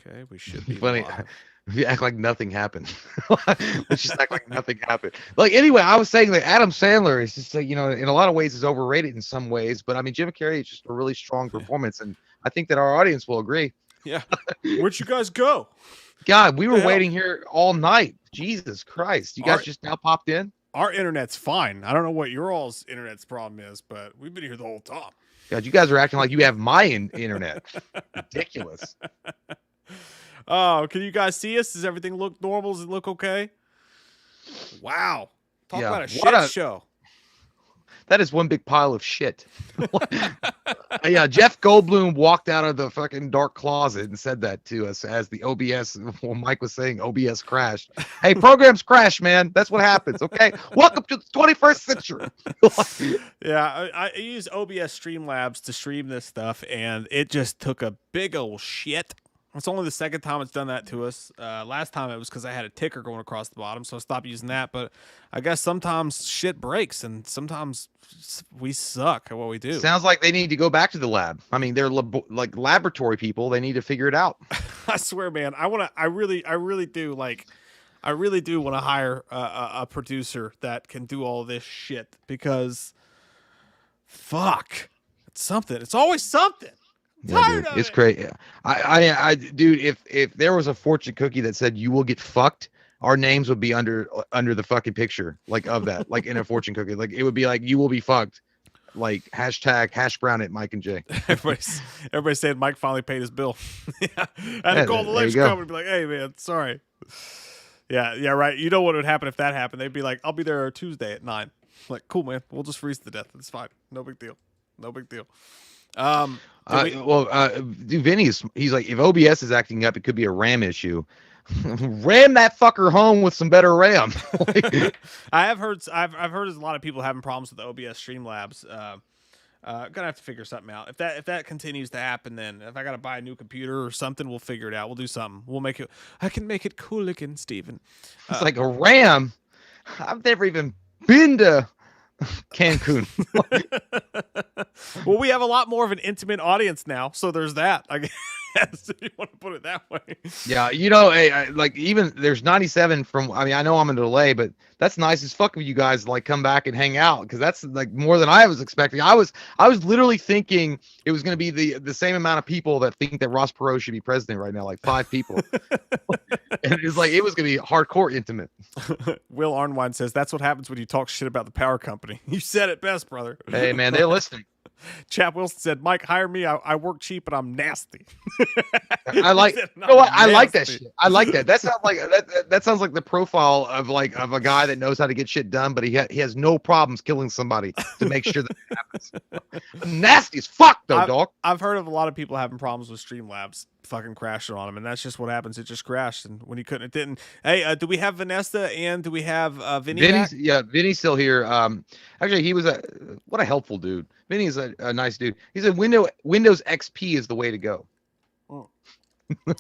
Okay, we should be Funny. live. You act like nothing happened. Let's just act like nothing happened. Like anyway, I was saying that Adam Sandler is just like, in a lot of ways is overrated in some ways, but I mean Jim Carrey is just a really strong performance, and I think that our audience will agree. Yeah. Where'd you guys go? God, we were The hell? waiting here all night. Jesus Christ. You guys just now popped in? Our internet's fine. I don't know what your all's internet's problem is, but we've been here the whole time. God, you guys are acting like you have my internet. Ridiculous. Oh, can you guys see us? Does everything look normal? Does it look okay? Wow. Talk Yeah, about a what shit a- show. That is one big pile of shit. Yeah, Jeff Goldblum walked out of the fucking dark closet and said that to us as the OBS, well, Mike was saying OBS crashed. Hey, programs crash, man. That's what happens, okay? Welcome to the 21st century. Yeah, I use OBS Streamlabs to stream this stuff, and it just took a big old shit. It's only the second time it's done that to us. Last time it was because I had a ticker going across the bottom, so I stopped using that. But I guess sometimes shit breaks, and sometimes we suck at what we do. Sounds like they need to go back to the lab. I mean, they're like laboratory people. They need to figure it out. I swear, man. I really do want to hire a producer that can do all this shit, because fuck, it's something. It's always something. Yeah, dude, it's crazy. Dude, if there was a fortune cookie that said you will get fucked, our names would be under the fucking picture, like of that, like in a fortune cookie, like it would be like you will be fucked, like hashtag hash brown it, Mike and Jay. Everybody's saying Mike finally paid his bill. Yeah. I had to call the electric company and be like, "Hey, man, sorry." Yeah, right. You know what would happen if that happened? They'd be like, "I'll be there Tuesday at 9." Like, cool, man. We'll just freeze to death. It's fine. No big deal. Dude, Vinny's he's like, if OBS is acting up, it could be a RAM issue. Ram that fucker home with some better RAM. I've heard there's a lot of people having problems with the OBS Streamlabs. Gonna have to figure something out. If that continues to happen, then if I gotta buy a new computer or something, we'll figure it out. We'll do something. We'll make it. I can make it cool again, Steven. It's like a RAM. I've never even been to Cancun. Well, we have a lot more of an intimate audience now, so there's that. I guess if you want to put it that way. Yeah, hey, like even there's 97 from. I mean, I know I'm in a delay, but that's nice as fuck of you guys like come back and hang out, because that's like more than I was expecting. I was literally thinking it was going to be the same amount of people that think that Ross Perot should be president right now, like 5 people. And it's like it was going to be hardcore intimate. Will Arnwine says that's what happens when you talk shit about the power company. You said it best, brother. Hey man, they're listening. Chap Wilson said, "Mike, hire me. I work cheap and I'm nasty." I like. You know what? I like that shit. I like that. That sounds like that sounds like the profile of a guy that knows how to get shit done, but he has no problems killing somebody to make sure that it happens. Nasty as fuck, though, dog. I've heard of a lot of people having problems with Streamlabs fucking crashing on them, and that's just what happens. It just crashed, and when he couldn't, it didn't. Hey, do we have Vanessa and do we have Vinny? Vinny's still here. Actually, he was what a helpful dude. Vinny is a nice dude. He said Windows XP is the way to go. Oh.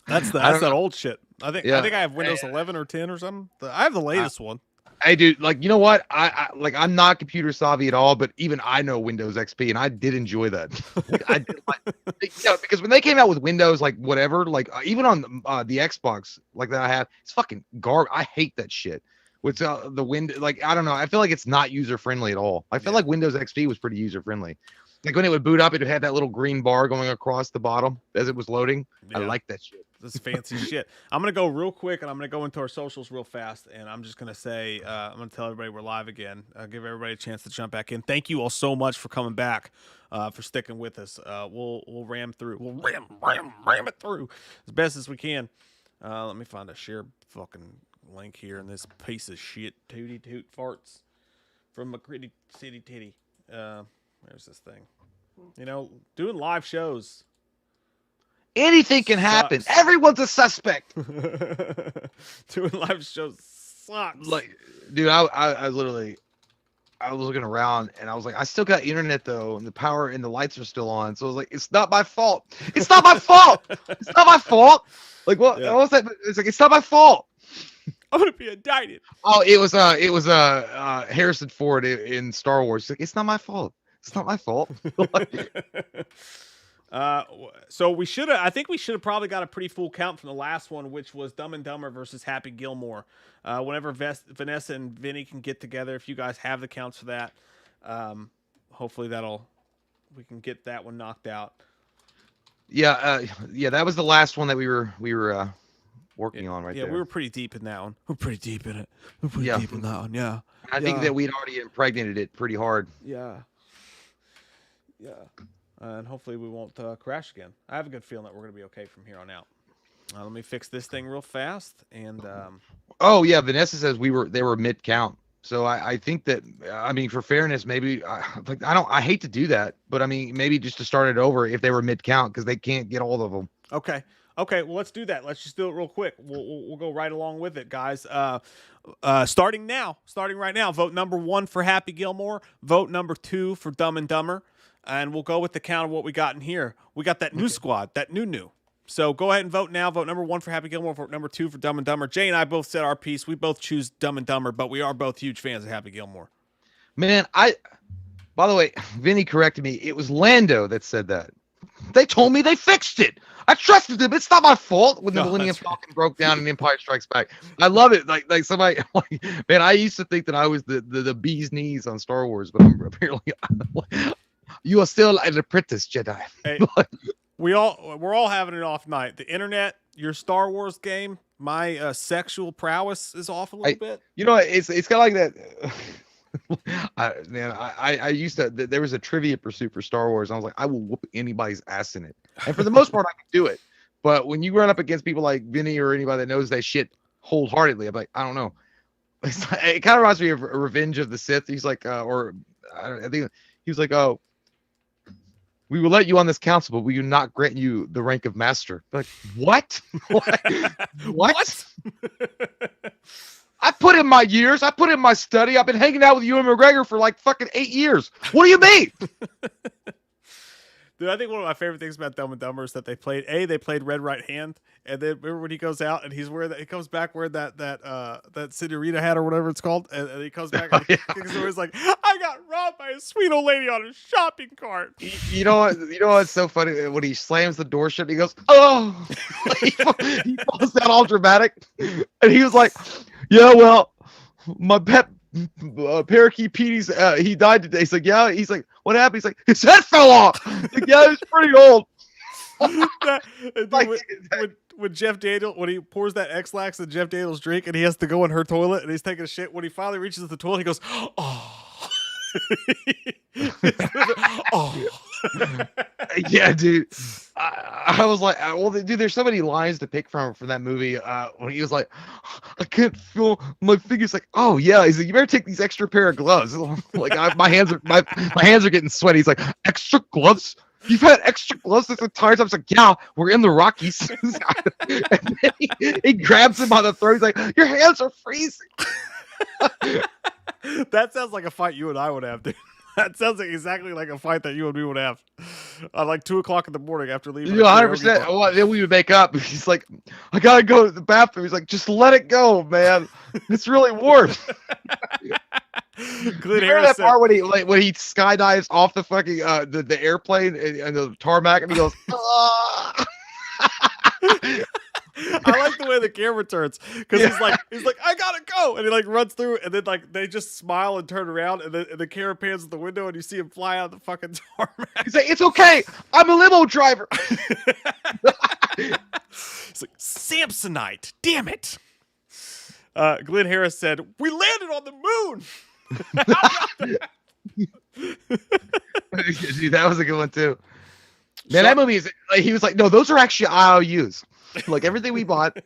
That's that old shit. I think I have Windows 11 or 10 or something. I have the latest one. Hey, dude, like, you know what? I'm not computer savvy at all, but even I know Windows XP, and I did enjoy that. Because when they came out with Windows, like whatever, like even on the Xbox, like that I have, it's fucking garbage. I hate that shit. With the window, like I don't know, I feel like it's not user friendly at all. I feel like Windows XP was pretty user friendly. Like when it would boot up, it had that little green bar going across the bottom as it was loading. Yeah. I like that shit. This fancy shit. I'm going to go real quick, and I'm going to go into our socials real fast, and I'm just going to say, I'm going to tell everybody we're live again. Give everybody a chance to jump back in. Thank you all so much for coming back, for sticking with us. We'll ram through. We'll ram it through as best as we can. Let me find a share fucking link here in this piece of shit tooty toot farts from McCritty City Titty. There's this thing. You know, doing live shows. Anything can happen. Everyone's a suspect. Doing live shows sucks. Like, dude, I literally, I was looking around and I was like, I still got internet though, and the power and the lights are still on. So I was like, it's not my fault. It's not my fault. It's not my fault. Like, what? Yeah. What was that? It's like, it's not my fault. I'm gonna be indicted. Oh, it was Harrison Ford in Star Wars. It's like, it's not my fault. It's not my fault. So I think we should have probably got a pretty full count from the last one, which was Dumb and Dumber versus Happy Gilmore. Whenever Vanessa and Vinny can get together, if you guys have the counts for that, hopefully we can get that one knocked out. Yeah, that was the last one that we were working on right there. Yeah, we were pretty deep in that one. We're pretty deep in it. We're pretty deep in that one. Yeah. I think that we'd already impregnated it pretty hard. Yeah. Yeah. And hopefully we won't crash again. I have a good feeling that we're going to be okay from here on out. Let me fix this thing real fast. And oh yeah, Vanessa says they were mid count. So I think that, I mean, for fairness, maybe I hate to do that, but I mean, maybe just to start it over if they were mid count, because they can't get all of them. Okay. Well, let's do that. Let's just do it real quick. We'll go right along with it, guys. Starting right now. Vote number 1 for Happy Gilmore. Vote number 2 for Dumb and Dumber. And we'll go with the count of what we got in here. We got that new squad, that new. So go ahead and vote now. Vote number 1 for Happy Gilmore. Vote number 2 for Dumb and Dumber. Jay and I both said our piece. We both choose Dumb and Dumber, but we are both huge fans of Happy Gilmore. Man, by the way, Vinny corrected me. It was Lando that said that. They told me they fixed it. I trusted them. It's not my fault when the Millennium Falcon broke down and Empire Strikes Back. I love it. Like somebody, man, I used to think that I was the bee's knees on Star Wars, but I'm apparently you are still an apprentice Jedi. Hey, we're all having an off night. The internet, your Star Wars game, my sexual prowess is off a little bit. You know, it's kind of like that. I used to. There was a Trivia Pursuit for Star Wars. And I was like, I will whoop anybody's ass in it. And for the most part, I can do it. But when you run up against people like Vinny or anybody that knows that shit wholeheartedly, I'm like, I don't know. It kind of reminds me of Revenge of the Sith. He's like, I think he was like, oh, we will let you on this council, but we will not grant you the rank of master. Like, what? What? I put in my years. I put in my study. I've been hanging out with Ewan McGregor for like fucking 8 years. What do you mean? Dude, I think one of my favorite things about Dumb and Dumber is that they played Red Right Hand, and then remember when he goes out and he comes back wearing that senorita hat or whatever it's called, and he comes back and he's always like, I got robbed by a sweet old lady on a shopping cart. You know what's so funny? When he slams the door shut, he goes, oh, he falls down all dramatic, and he was like, yeah, well, my pet parakeet Petey's he died today. He's like, yeah. He's like, what happened? He's like, his head fell off. Like, yeah, he's pretty old. When Jeff Daniels, when he pours that X-Lax in Jeff Daniels' drink and he has to go in her toilet and he's taking a shit, when he finally reaches the toilet, he goes, oh. Oh. Yeah, dude. I was like, well, dude, there's so many lines to pick from that movie. When he was like, I can't feel my fingers. Like, oh yeah. He's like, you better take these extra pair of gloves. Like, my hands are getting sweaty. He's like, extra gloves. You've had extra gloves this entire time. I was like, yeah, we're in the Rockies. And then he grabs him by the throat. He's like, your hands are freezing. That sounds like a fight you and I would have, dude. That sounds like exactly like a fight that you and me would have at like 2:00 in the morning after leaving. 100%. Well, then we would make up. He's like, I gotta go to the bathroom. He's like, just let it go, man. It's really warm. Good. You remember that part when he skydives off the fucking the airplane and the tarmac, and he goes, ah. I like the way the camera turns because he's like I gotta go, and he like runs through, and then like they just smile and turn around, and then the camera pans at the window, and you see him fly out the fucking tarmac. He's like, it's okay, I'm a limo driver. It's like Samsonite, damn it. Glenn Harris said, we landed on the moon. Dude, that was a good one too. Man, that movie is. He was like, no, those are actually IOUs. Like everything we bought,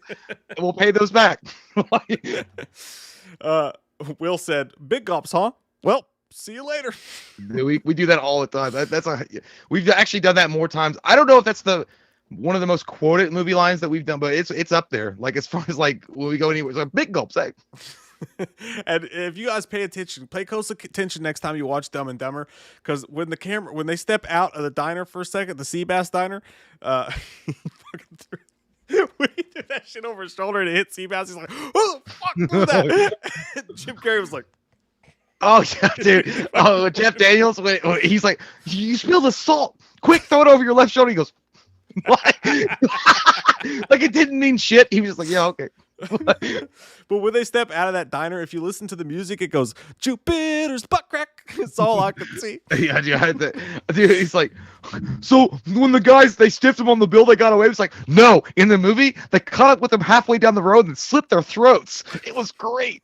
we'll pay those back. Will said, big gulps, huh? Well, see you later. We do that all the time. We've actually done that more times. I don't know if that's one of the most quoted movie lines that we've done, but it's up there. Like as far as like when we go anywhere, it's like big gulps, hey. And if you guys pay close attention next time you watch Dumb and Dumber, because when they step out of the diner for a second, the Seabass diner, when he threw that shit over his shoulder and it hit Seabass, he's like, "Who the fuck blew that?" Jim Carrey was like, "Oh yeah, dude." Oh, Jeff Daniels, when he's like, "You spilled the salt." quick, throw it over your left shoulder. He goes, what? Like it didn't mean shit. He was just like, yeah, okay. But when they step out of that diner, if you listen to the music, it goes Jupiter's butt crack. It's all I can see. Yeah, dude, he's like, so when the guys they stiffed him on the bill, they got away. It's like, no, in the movie they caught up with them halfway down the road and slit their throats. It was great.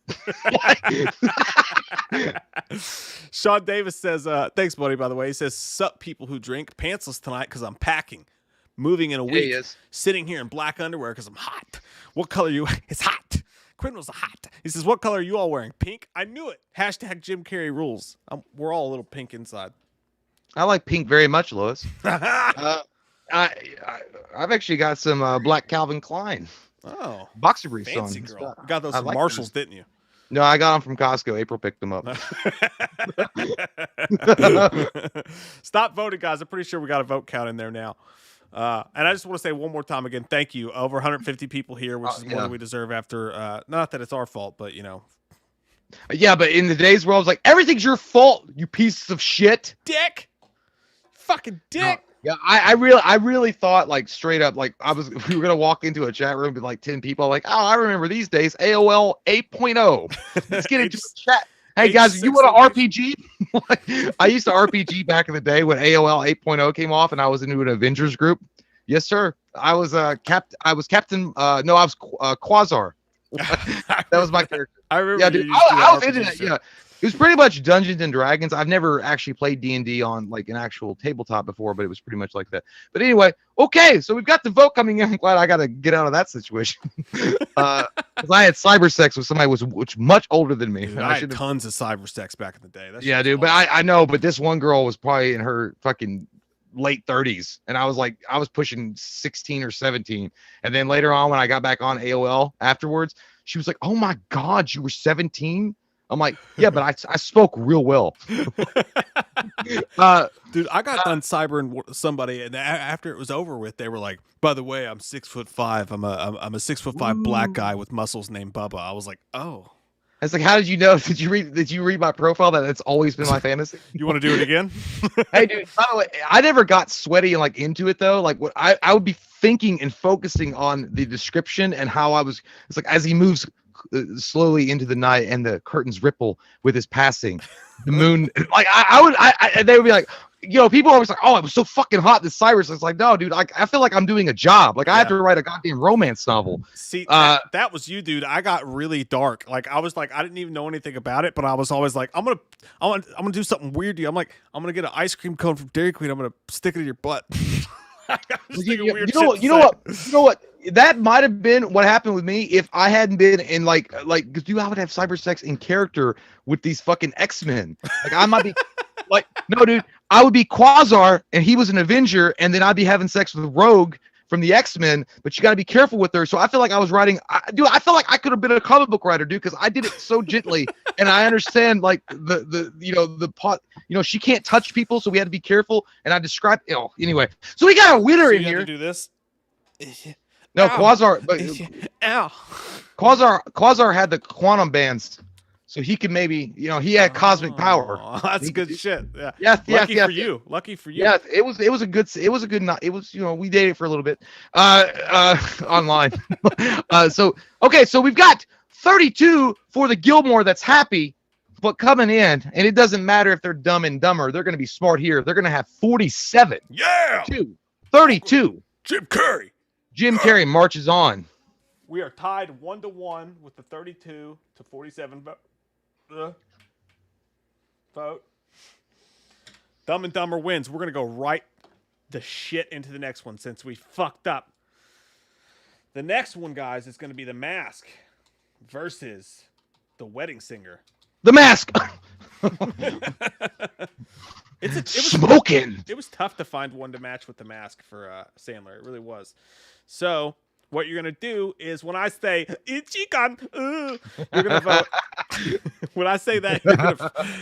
Sean Davis says, thanks, buddy. By the way, he says, "Sup, people who drink pantsless tonight because I'm packing, moving in a week, sitting here in black underwear because I'm hot. What color you? It's hot." Quinn was hot. He says, "What color are you all wearing? Pink? I knew it. Hashtag Jim Carrey rules. We're all a little pink inside." I like pink very much, Lois. I've actually got some black Calvin Klein. Oh, boxer briefs on. Fancy girl. You got those from Marshalls, didn't you? No, I got them from Costco. April picked them up. Stop voting, guys. I'm pretty sure we got a vote count in there now. And I just want to say one more time again, thank you. Over 150 people here, which is more than we deserve after, not that it's our fault, but, you know. Yeah, but in the days where I was like, everything's your fault, you pieces of shit. Dick. Fucking dick. No, yeah, I really thought, like, straight up, like, we were going to walk into a chat room with, like, 10 people, like, oh, I remember these days, AOL 8.0. Let's get into a chat. Hey, guys, you want an RPG? I used to RPG back in the day when AOL 8.0 came off, and I was into an Avengers group. Yes, sir. I was Captain. I was Quasar. That was my character. I remember. Yeah, dude. I was into that. Yeah, it was pretty much Dungeons and Dragons. I've never actually played D&D on like an actual tabletop before, but it was pretty much like that. But anyway, okay, so we've got the vote coming in. I'm glad I got to get out of that situation. Because I had cyber sex with somebody which much older than me. Dude, I had tons of cyber sex back in the day. Yeah, dude. But I know, but this one girl was probably in her fucking late 30s, and I was pushing 16 or 17. And then later on, when I got back on AOL afterwards, she was like, "Oh my God, you were 17?" I'm like, "Yeah, but I spoke real well." Dude, I got done cybering somebody, and after it was over with, they were like, "By the way, I'm 6'5". I'm a 6'5" black guy with muscles named Bubba." I was like, "Oh." I was like, "How did you know? Did you read my profile? That's always been my fantasy." You want to do it again? Hey, dude. By the way, I never got sweaty and like into it though. Like, what I would be thinking and focusing on the description and how I was. It's like as he moves slowly into the night and the curtains ripple with his passing, the moon. Like they would be like, you know, people are always like, "Oh, it was so fucking hot this Cyrus." It's like, no, dude, I feel like I'm doing a job. Like I have to write a goddamn romance novel. See, that was you, dude. I got really dark. Like I was like, I didn't even know anything about it, but I was always like, I'm gonna do something weird to you. I'm like, I'm gonna get an ice cream cone from Dairy Queen. I'm gonna stick it in your butt. You know what? That might have been what happened with me if I hadn't been in like because I would have cyber sex in character with these fucking X-Men. Like I might be like, no, dude, I would be Quasar and he was an Avenger, and then I'd be having sex with Rogue from the X-Men, but you got to be careful with her. So I feel like I was writing, I feel like I could have been a comic book writer, dude, because I did it so gently, and I understand like the pot, she can't touch people, so we had to be careful, and I described, anyway. So we got a winner in here. To do this. No, Quasar, but ow. Quasar had the quantum bands, so he could maybe, he had cosmic power. That's good shit. Yeah. Yes. Lucky for you. Lucky for you. Yeah, it was a good night. It was, we dated for a little bit, online. So we've got 32 for the Gilmore that's happy, but coming in, and it doesn't matter if they're dumb and dumber. They're going to be smart here. They're going to have 47. Yeah. 32. Jim Carrey Carrey marches on. We are tied 1-1 with the 32 to 47 vote. Dumb and Dumber wins. We're going to go right the shit into the next one since we fucked up. The next one, guys, is going to be The Mask versus The Wedding Singer. The Mask! Smoking. It was tough to find one to match with The Mask for Sandler. It really was. So what you're going to do is when I say Ichikan, you're going to vote When I say that,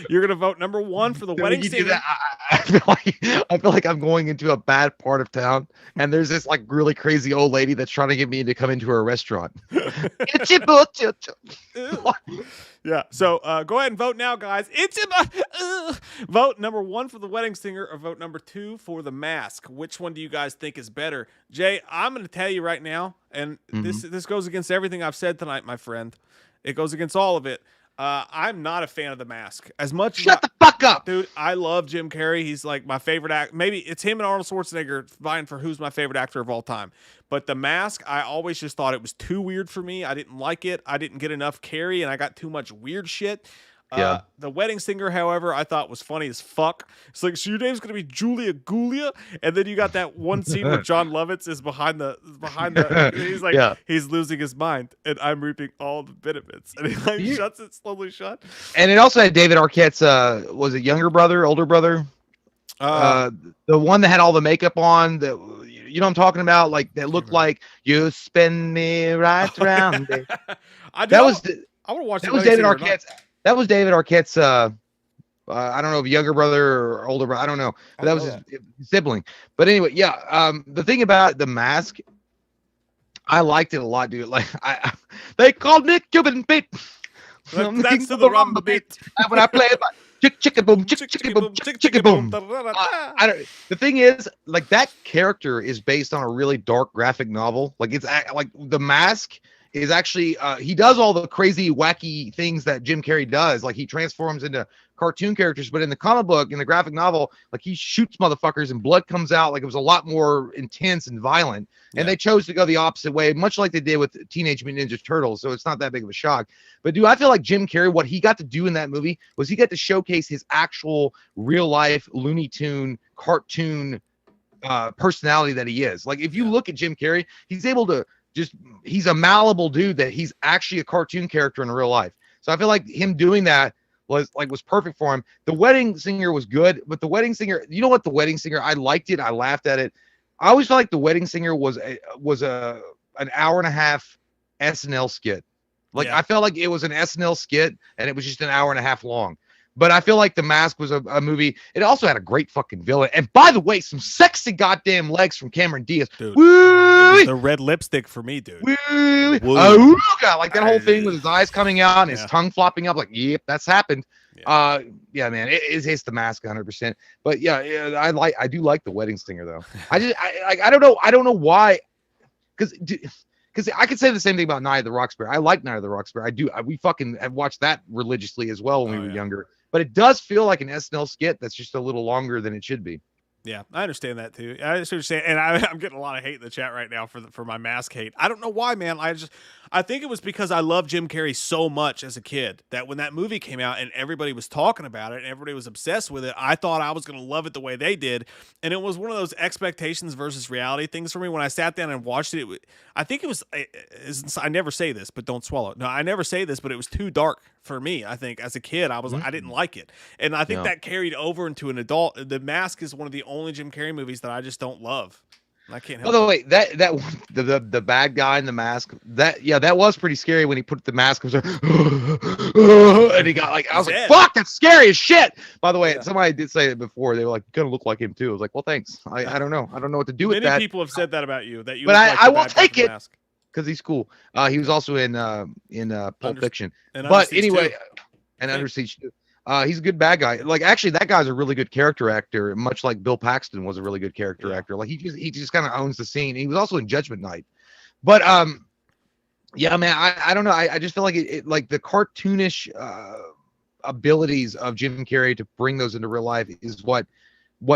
you're gonna vote number one for the So when wedding you do singer. that, I feel like I'm going into a bad part of town, and there's this like really crazy old lady that's trying to get me to come into her restaurant. Yeah. So go ahead and vote now, guys. Vote number one for the wedding singer, or vote number two for the mask. Which one do you guys think is better? Jay, I'm going to tell you right now, and this goes against everything I've said tonight, my friend. It goes against all of it. I'm not a fan of the mask as much. Shut the fuck up, dude. I love Jim Carrey. He's like my favorite act. Maybe it's him and Arnold Schwarzenegger vying for who's my favorite actor of all time. But the mask, I always just thought it was too weird for me. I didn't like it. I didn't get enough Carrey, and I got too much weird shit. Yeah. The wedding singer, however, I thought was funny as fuck. It's like, so your name's gonna be Julia Gulia, and then you got that one scene where John Lovitz is behind the. He's like, he's losing his mind, and I'm reaping all the benefits, and he like shuts it slowly shut. And it also had David Arquette's was it younger brother, older brother? The one that had all the makeup on, that you know what I'm talking about, like that looked like you spin me right around it. I want to watch. That was David Arquette's. That was David Arquette's. I don't know if younger brother or older brother. I don't know. But that was his sibling. But anyway, yeah. The thing about the mask, I liked it a lot, dude. Like they called me Cuban Pete. That's the rumba beat. When I play it, chicka boom, chicka boom, chicka boom. The thing is, like that character is based on a really dark graphic novel. Like it's like the mask is actually he does all the crazy wacky things that Jim Carrey does. Like he transforms into cartoon characters, but in the comic book, in the graphic novel, like he shoots motherfuckers and blood comes out. Like it was a lot more intense and violent. And they chose to go the opposite way, much like they did with Teenage Mutant Ninja Turtles. So it's not that big of a shock. But dude, I feel like Jim Carrey, what he got to do in that movie was he got to showcase his actual real life Looney Tune cartoon personality that he is. Like if you look at Jim Carrey, he's able to he's a malleable dude that he's actually a cartoon character in real life. So I feel like him doing that was perfect for him. The Wedding Singer was good, but The Wedding Singer, you know what, The Wedding Singer, I liked it. I laughed at it. I always felt like The Wedding Singer was an hour and a half SNL skit. Like I felt like it was an SNL skit and it was just an hour and a half long. But I feel like The Mask was a movie. It also had a great fucking villain. And by the way, some sexy goddamn legs from Cameron Diaz. Dude, it was the red lipstick for me, dude. Oh, God, like that whole thing with his eyes coming out and his tongue flopping up. Like, yep, that's happened. Yeah, man, it's The Mask 100%. But yeah, I do like The Wedding Singer though. I don't know why, because I could say the same thing about Night of the Roxbury. I like Night of the Roxbury. We fucking have watched that religiously as well when we were younger. But it does feel like an SNL skit that's just a little longer than it should be. Yeah, I understand that too. I understand what you're saying, and I'm getting a lot of hate in the chat right now for my mask hate. I don't know why, man. I think it was because I loved Jim Carrey so much as a kid that when that movie came out and everybody was talking about it and everybody was obsessed with it, I thought I was going to love it the way they did, and it was one of those expectations versus reality things for me. When I sat down and watched it, I think it was. I never say this, but don't swallow. No, I never say this, but it was too dark for me. I think as a kid, I didn't like it, and I think that carried over into an adult. The Mask is one of the only Jim Carrey movies that I just don't love. I can't help. By the way, the bad guy in The Mask, that was pretty scary when he put the mask on and he got like, I was like, fuck, that's scary as shit. By the way, somebody did say it before. They were like, gonna look like him too. I was like, well, thanks. I don't know. I don't know what to do with that. Many people have said that about you. But I will take it because he's cool. He was also in Pulp Fiction. But anyway, and Under Siege too. He's a good bad guy. Like actually, that guy's a really good character actor, much like Bill Paxton was a really good character actor. Like he just kind of owns the scene. He was also in Judgment Night. But yeah, man, I don't know. I just feel like it like the cartoonish abilities of Jim Carrey to bring those into real life is what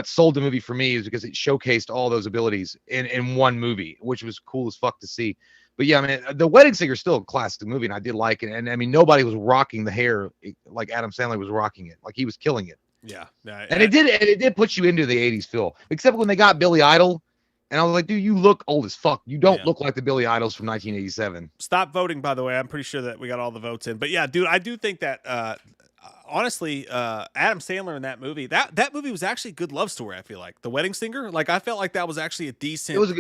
sold the movie for me, is because it showcased all those abilities in one movie, which was cool as fuck to see. But yeah, man, The Wedding Singer is still a classic movie, and I did like it. And I mean, nobody was rocking the hair like Adam Sandler was rocking it. Like he was killing it. Yeah. And it did put you into the 80s feel, except when they got Billy Idol. And I was like, dude, you look old as fuck. You don't look like the Billy Idols from 1987. Stop voting, by the way. I'm pretty sure that we got all the votes in. But yeah, dude, I do think that honestly, Adam Sandler in that movie, that movie was actually a good love story, I feel like. The Wedding Singer, like I felt like that was actually a decent. It was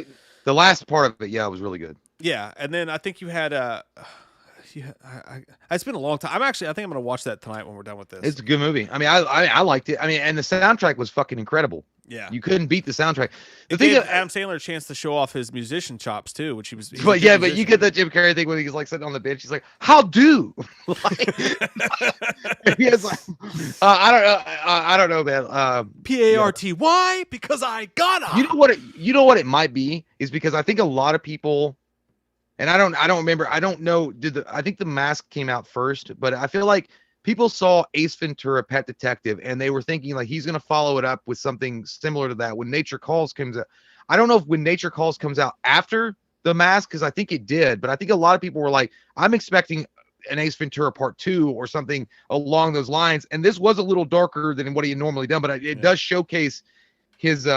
the last part of it, was really good. Yeah, and then I think you had yeah, it's been a long time. I think I'm gonna watch that tonight when we're done with this. It's a good movie. I mean, I liked it. I mean, and the soundtrack was fucking incredible. Yeah, you couldn't beat the soundtrack. It gave Adam Sandler a chance to show off his musician chops too, which he was. But yeah, but you get that Jim Carrey thing when he's like sitting on the bench. He's like, "How do?" Like, he has like, I don't know, man. Party? Because I gotta. You know what it might be is because I think a lot of people, and I don't remember. I don't know. I think The Mask came out first, but I feel like people saw Ace Ventura: Pet Detective, and they were thinking like he's gonna follow it up with something similar to that. When Nature Calls comes out, I don't know if When Nature Calls comes out after The Mask, because I think it did, but I think a lot of people were like, I'm expecting an Ace Ventura Part 2 or something along those lines. And this was a little darker than what he had normally done, but it does showcase his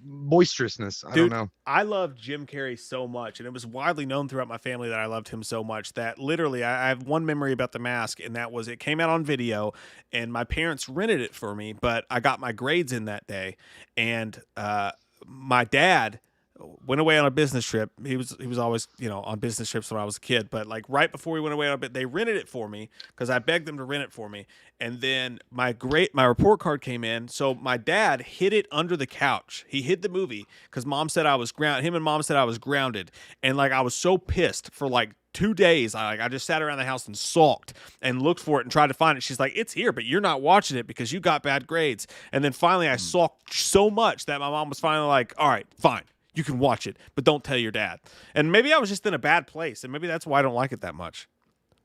boisterousness. I don't know. I love Jim Carrey so much, and it was widely known throughout my family that I loved him so much that literally I have one memory about The Mask, and that was it came out on video, and my parents rented it for me, but I got my grades in that day, and my dad went away on a business trip. He was always, on business trips when I was a kid, but like right before we went away on a bit, they rented it for me because I begged them to rent it for me. And then my report card came in. So my dad hid it under the couch. He hid the movie because mom said I was grounded. Him and mom said I was grounded. And like, I was so pissed for like 2 days. I just sat around the house and sulked and looked for it and tried to find it. She's like, it's here, but you're not watching it because you got bad grades. And then finally I sulked so much that my mom was finally like, all right, fine. You can watch it, but don't tell your dad. And maybe I was just in a bad place, and maybe that's why I don't like it that much.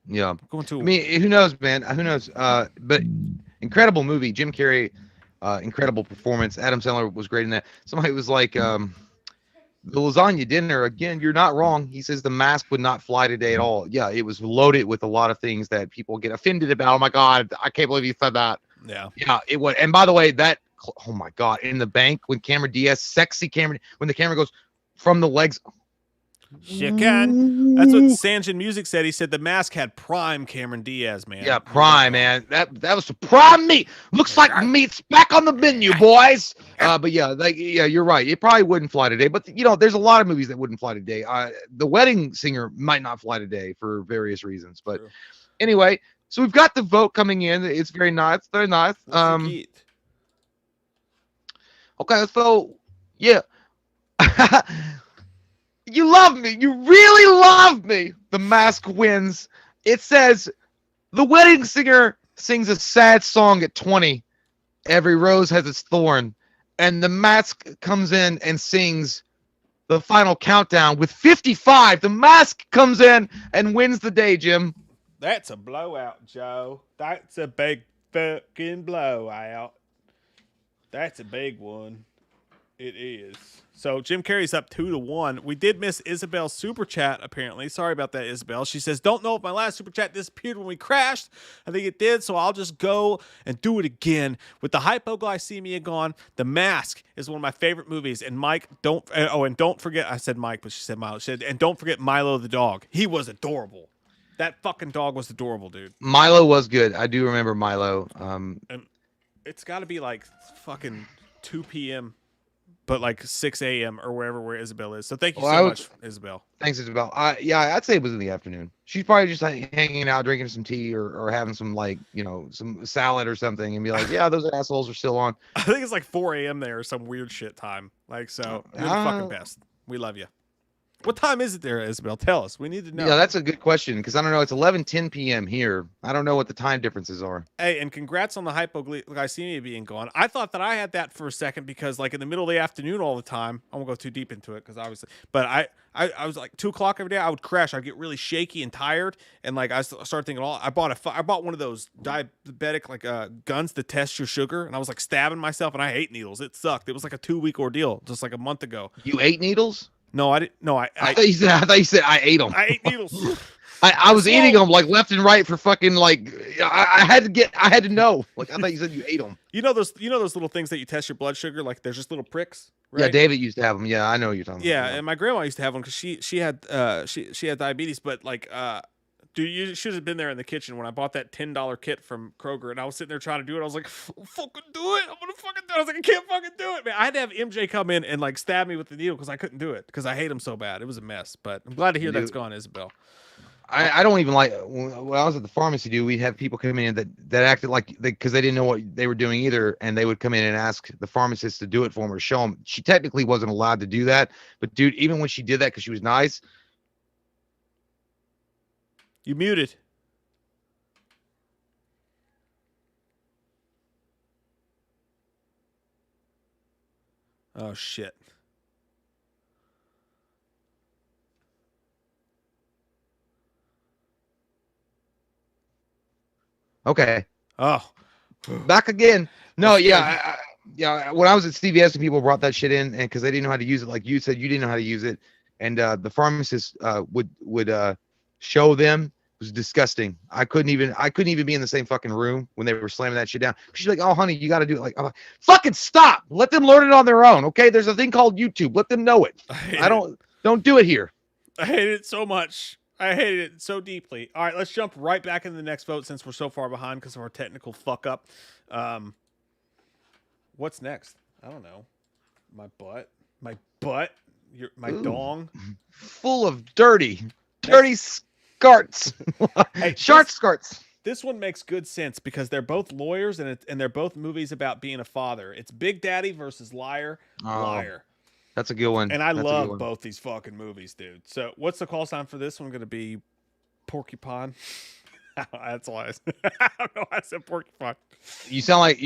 Yeah. I mean, who knows, man? Who knows? But incredible movie. Jim Carrey, incredible performance. Adam Sandler was great in that. Somebody was like, the lasagna dinner, again, you're not wrong. He says The Mask would not fly today at all. Yeah, it was loaded with a lot of things that people get offended about. Oh, my God, I can't believe you said that. Yeah. Yeah, it would. And by the way, oh my God, in the bank when Cameron Diaz, sexy Cameron, when the camera goes from the legs. Shit can. That's what Sanjin Music said. He said The Mask had prime Cameron Diaz, man. Yeah, prime, man. That was the prime meat. Looks like meat's back on the menu, boys. But yeah, you're right. It probably wouldn't fly today. But there's a lot of movies that wouldn't fly today. The Wedding Singer might not fly today for various reasons. But anyway, so we've got the vote coming in. It's very nice. Very nice. Okay, so yeah. You love me. You really love me. The Mask wins. It says The Wedding Singer sings a sad song at 20. Every rose has its thorn. And The Mask comes in and sings the final countdown with 55. The Mask comes in and wins the day, Jim. That's a blowout, Joe. That's a big fucking blowout. That's a big one. It is. So Jim Carrey's up 2-1. We did miss Isabel's super chat, apparently. Sorry about that, Isabel. She says, don't know if my last super chat disappeared when we crashed. I think it did, so I'll just go and do it again. With the hypoglycemia gone, The Mask is one of my favorite movies. And Mike, don't forget, I said Mike, but she said Milo. She said, and don't forget Milo the dog. He was adorable. That fucking dog was adorable, dude. Milo was good. I do remember Milo. And it's got to be like fucking 2 p.m., but like 6 a.m. or where Isabel is. So thank you so much, Isabel. Thanks, Isabel. I'd say it was in the afternoon. She's probably just like hanging out, drinking some tea or having some some salad or something and be like, yeah, those assholes are still on. I think it's like 4 a.m. there or some weird shit time. Like, so you're the fucking best. We love you. What time is it there, Isabel? Tell us. We need to know. Yeah, that's a good question because I don't know. It's 11:10 p.m. here. I don't know what the time differences are. Hey, and congrats on the hypoglycemia being gone. I thought that I had that for a second because, like, in the middle of the afternoon all the time, I won't go too deep into it because obviously, but I was like 2 o'clock every day. I would crash. I'd get really shaky and tired, and like I started thinking, I bought one of those diabetic guns to test your sugar, and I was like stabbing myself, and I hate needles. It sucked. It was like a 2-week ordeal, just like a month ago. You ate needles? No, I didn't. No, I thought you said I ate them. I ate needles. I was eating them like left and right for fucking like I had to know. Like I thought you said you ate them. You know those little things that you test your blood sugar, like there's just little pricks. Right? Yeah, David used to have them. Yeah, I know what you're talking about. Yeah, and my grandma used to have them because she had diabetes, but like dude, you should have been there in the kitchen when I bought that $10 kit from Kroger, and I was sitting there trying to do it. I was like, fucking do it. I'm going to fucking do it. I was like, I can't fucking do it, man. I had to have MJ come in and like stab me with the needle because I couldn't do it because I hate him so bad. It was a mess, but I'm glad to hear that's gone, Isabel. I don't even like when I was at the pharmacy, dude. We'd have people come in that acted like because they didn't know what they were doing either, and they would come in and ask the pharmacist to do it for them or show them. She technically wasn't allowed to do that, but dude, even when she did that because she was nice. You muted. Oh shit. Okay. Oh. Back again. No, yeah, yeah. When I was at CVS and people brought that shit in, and because they didn't know how to use it, like you said, you didn't know how to use it, and the pharmacist would show them. It was disgusting. I couldn't even be in the same fucking room when they were slamming that shit down. She's like, "Oh, honey, you got to do it." Like, I'm like, fucking stop. Let them learn it on their own. Okay, there's a thing called YouTube. Let them know it. Don't do it here. I hate it so much. I hated it so deeply. All right, let's jump right back into the next vote since we're so far behind because of our technical fuck up. What's next? I don't know. My butt. My dong. Full of dirty skirts. Hey, Short skirts. This one makes good sense because they're both lawyers and they're both movies about being a father. It's Big Daddy versus Liar. That's a good one. And I love both these fucking movies, dude. So what's the call sign for this one going to be? Porcupine? That's all I said. I don't know. I said porcupine. You sound like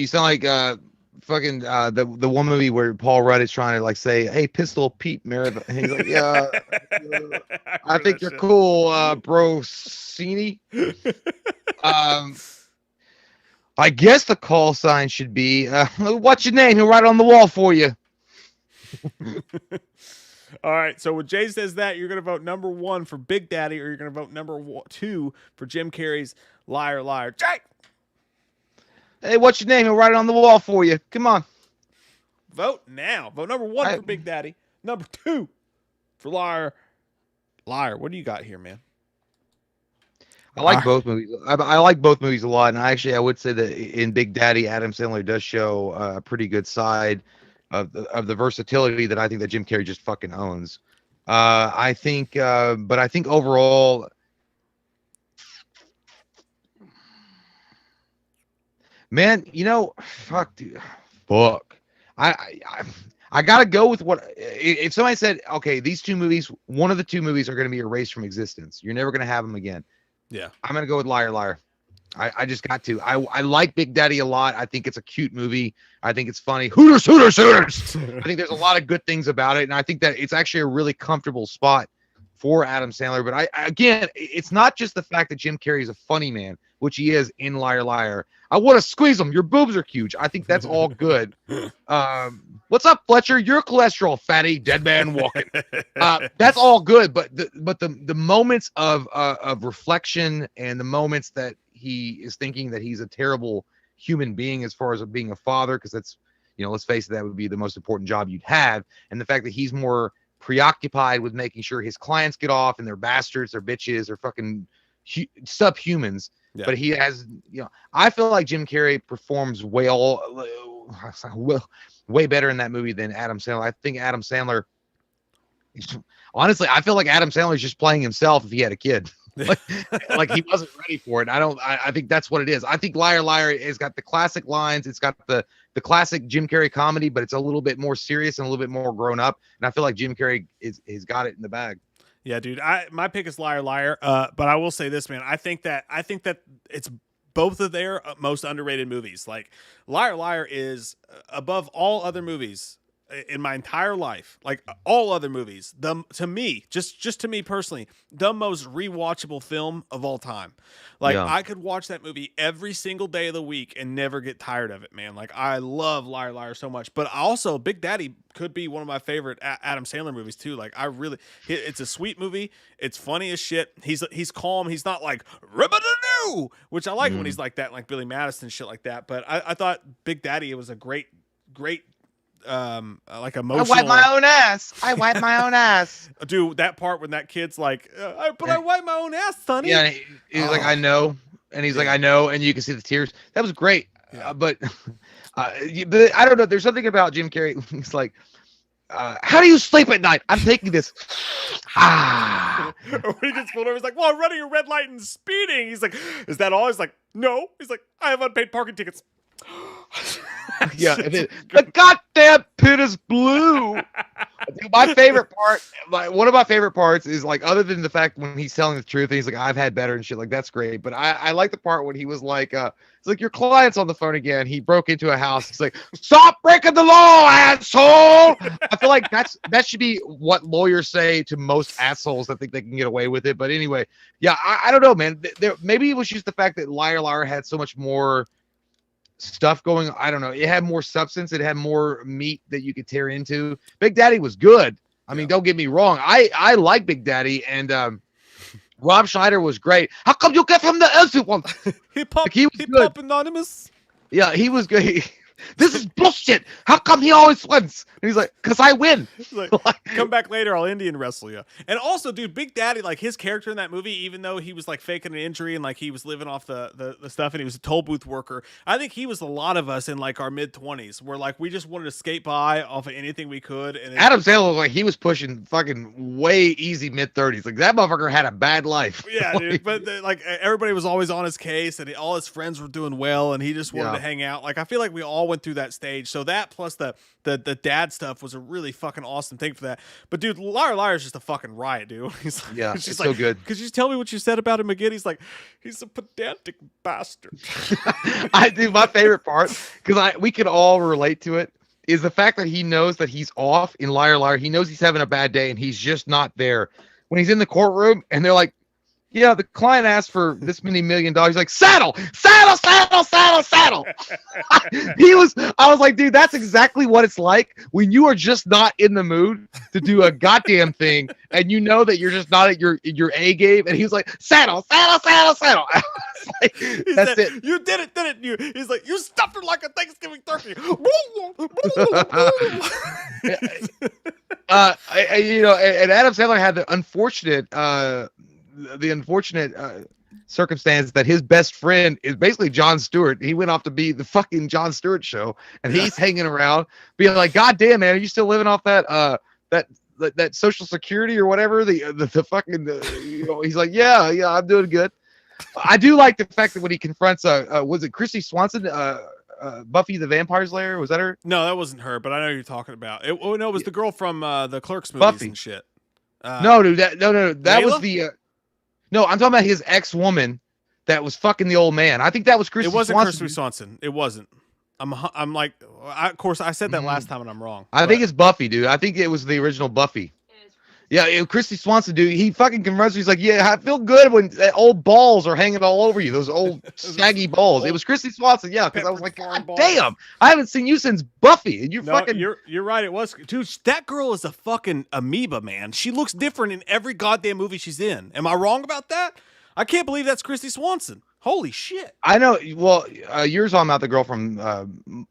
fucking the one movie where Paul Rudd is trying to like say, "Hey, Pistol Pete Marathon." And he's like, "Yeah, I think you're cool, bro, Cini." I guess the call sign should be, "What's your name? He'll write it on the wall for you." All right, so when Jay says that, you're going to vote number 1 for Big Daddy, or you're going to vote number 2 for Jim Carrey's Liar Liar. Jay! Hey, what's your name? He'll write it on the wall for you. Come on. Vote now. Vote number 1 for Big Daddy. Number 2 for Liar Liar. What do you got here, man? I like both movies. I like both movies a lot, and I would say that in Big Daddy, Adam Sandler does show a pretty good side of the versatility that I think that Jim Carrey just fucking owns. I think, but I think overall, man, fuck, dude, fuck. I gotta go with what if somebody said, okay, these two movies, one of the two movies are going to be erased from existence. You're never going to have them again. Yeah, I'm gonna go with Liar Liar. I just got to. I like Big Daddy a lot. I think it's a cute movie. I think it's funny. Hooters. I think there's a lot of good things about it, and I think that it's actually a really comfortable spot for Adam Sandler. But again, it's not just the fact that Jim Carrey is a funny man, which he is in Liar Liar. I want to squeeze them. Your boobs are huge. I think that's all good. What's up, Fletcher? Your cholesterol, fatty, dead man walking. That's all good. But the moments of reflection and the moments that he is thinking that he's a terrible human being as far as being a father, because that's, let's face it, that would be the most important job you'd have. And the fact that he's more preoccupied with making sure his clients get off and they're bastards, they're bitches, they're fucking subhumans. Yeah. But he has, I feel like Jim Carrey performs way better in that movie than Adam Sandler. I think Adam Sandler, honestly, I feel like Adam Sandler is just playing himself if he had a kid. like he wasn't ready for it. I think that's what it is. I think Liar Liar has got the classic lines. It's got the classic Jim Carrey comedy, but it's a little bit more serious and a little bit more grown up. And I feel like Jim Carrey has got it in the bag. Yeah, dude. My pick is Liar Liar. But I will say this, man. I think that it's both of their most underrated movies. Like Liar Liar is above all other movies in my entire life, like all other movies, to me personally, the most rewatchable film of all time. Like I could watch that movie every single day of the week and never get tired of it, man. Like I love Liar Liar so much, but also Big Daddy could be one of my favorite Adam Sandler movies too. Like it's a sweet movie. It's funny as shit. He's calm. He's not like rip-a-doo, which I like when he's like that, like Billy Madison shit like that. But I thought Big Daddy, it was a great like emotional. I wipe my own ass. Dude, that part when that kid's like, I wipe my own ass, sonny. Yeah, he's like, I know, and he's like, I know, and you can see the tears. That was great. Yeah. But I don't know. There's something about Jim Carrey. He's like, how do you sleep at night? I'm taking this. Ah. Or when he gets pulled over, he's like, well, I'm running a red light and speeding. He's like, is that all? He's like, no. He's like, I have unpaid parking tickets. Yeah, and then, the goddamn pit is blue. Dude, my favorite part, one of my favorite parts is like, other than the fact when he's telling the truth, and he's like, I've had better and shit, like that's great. But I like the part when he was like, it's like your client's on the phone again. He broke into a house. He's like, stop breaking the law, asshole. I feel like that should be what lawyers say to most assholes that think they can get away with it. But anyway, yeah, I don't know, man. Maybe it was just the fact that Liar Liar had so much more stuff going. I don't know. It had more substance. It had more meat that you could tear into. Big Daddy was good. I mean, don't get me wrong. I like Big Daddy, and Rob Schneider was great. How come you give him the answer one? Hip hop, Like, he was hip good. hop anonymous. Yeah, he was good. This is bullshit. How come he always wins? And he's like, because I win. He's like, come back later, I'll Indian wrestle you. And also, dude, Big Daddy, like his character in that movie, even though he was like faking an injury and like he was living off the stuff and he was a toll booth worker, I think he was a lot of us in like our mid-20s where like we just wanted to skate by off of anything we could. And Adam Sandler, like, he was pushing fucking way easy mid-30s. Like, that motherfucker had a bad life. Yeah, dude. But like everybody was always on his case and all his friends were doing well and he just wanted to hang out. Like, I feel like we all went through that stage. So that plus the dad stuff was a really fucking awesome thing for that. But dude, Liar Liar is just a fucking riot, dude. He's like, Yeah, it's like, so good. Could you tell me what you said about him again? He's like, he's a pedantic bastard. I do. My favorite part, because we can all relate to it, is the fact that he knows that he's off in Liar Liar. He knows he's having a bad day and he's just not there. When he's in the courtroom and they're like, yeah, the client asked for this many $1 million. He's like, saddle. I was like, dude, that's exactly what it's like when you are just not in the mood to do a goddamn thing, and you know that you're just not at your A game. And he was like, saddle. I was like, that's it. You did it, didn't you? He's like, you stuffed it like a Thanksgiving turkey. And Adam Sandler had the unfortunate circumstance that his best friend is basically Jon Stewart. He went off to be the fucking Jon Stewart show, and he's hanging around being like, God damn, man, are you still living off that Social Security or whatever? The fucking he's like, yeah, I'm doing good. I do like the fact that when he confronts was it Christy Swanson, Buffy the Vampire Slayer? Was that her? No, that wasn't her, but I know who you're talking about. It was the girl from the Clerks movies Buffy. and shit. No, dude, that Layla? was the no, I'm talking about his ex-woman that was fucking the old man. I think that was Christy Swanson. It wasn't Christy Swanson. It wasn't. I'm like, of course, I said that last time and I'm wrong. I think it's Buffy, dude. I think it was the original Buffy. Yeah, Christy Swanson, dude. He fucking confronts her. He's like, yeah, I feel good when old balls are hanging all over you. Those old saggy balls. It was Christy Swanson, yeah, because I was like, God damn, I haven't seen you since Buffy. And you're right. It was, dude. That girl is a fucking amoeba, man. She looks different in every goddamn movie she's in. Am I wrong about that? I can't believe that's Christy Swanson. Holy shit. I know. Well, you're talking about the girl from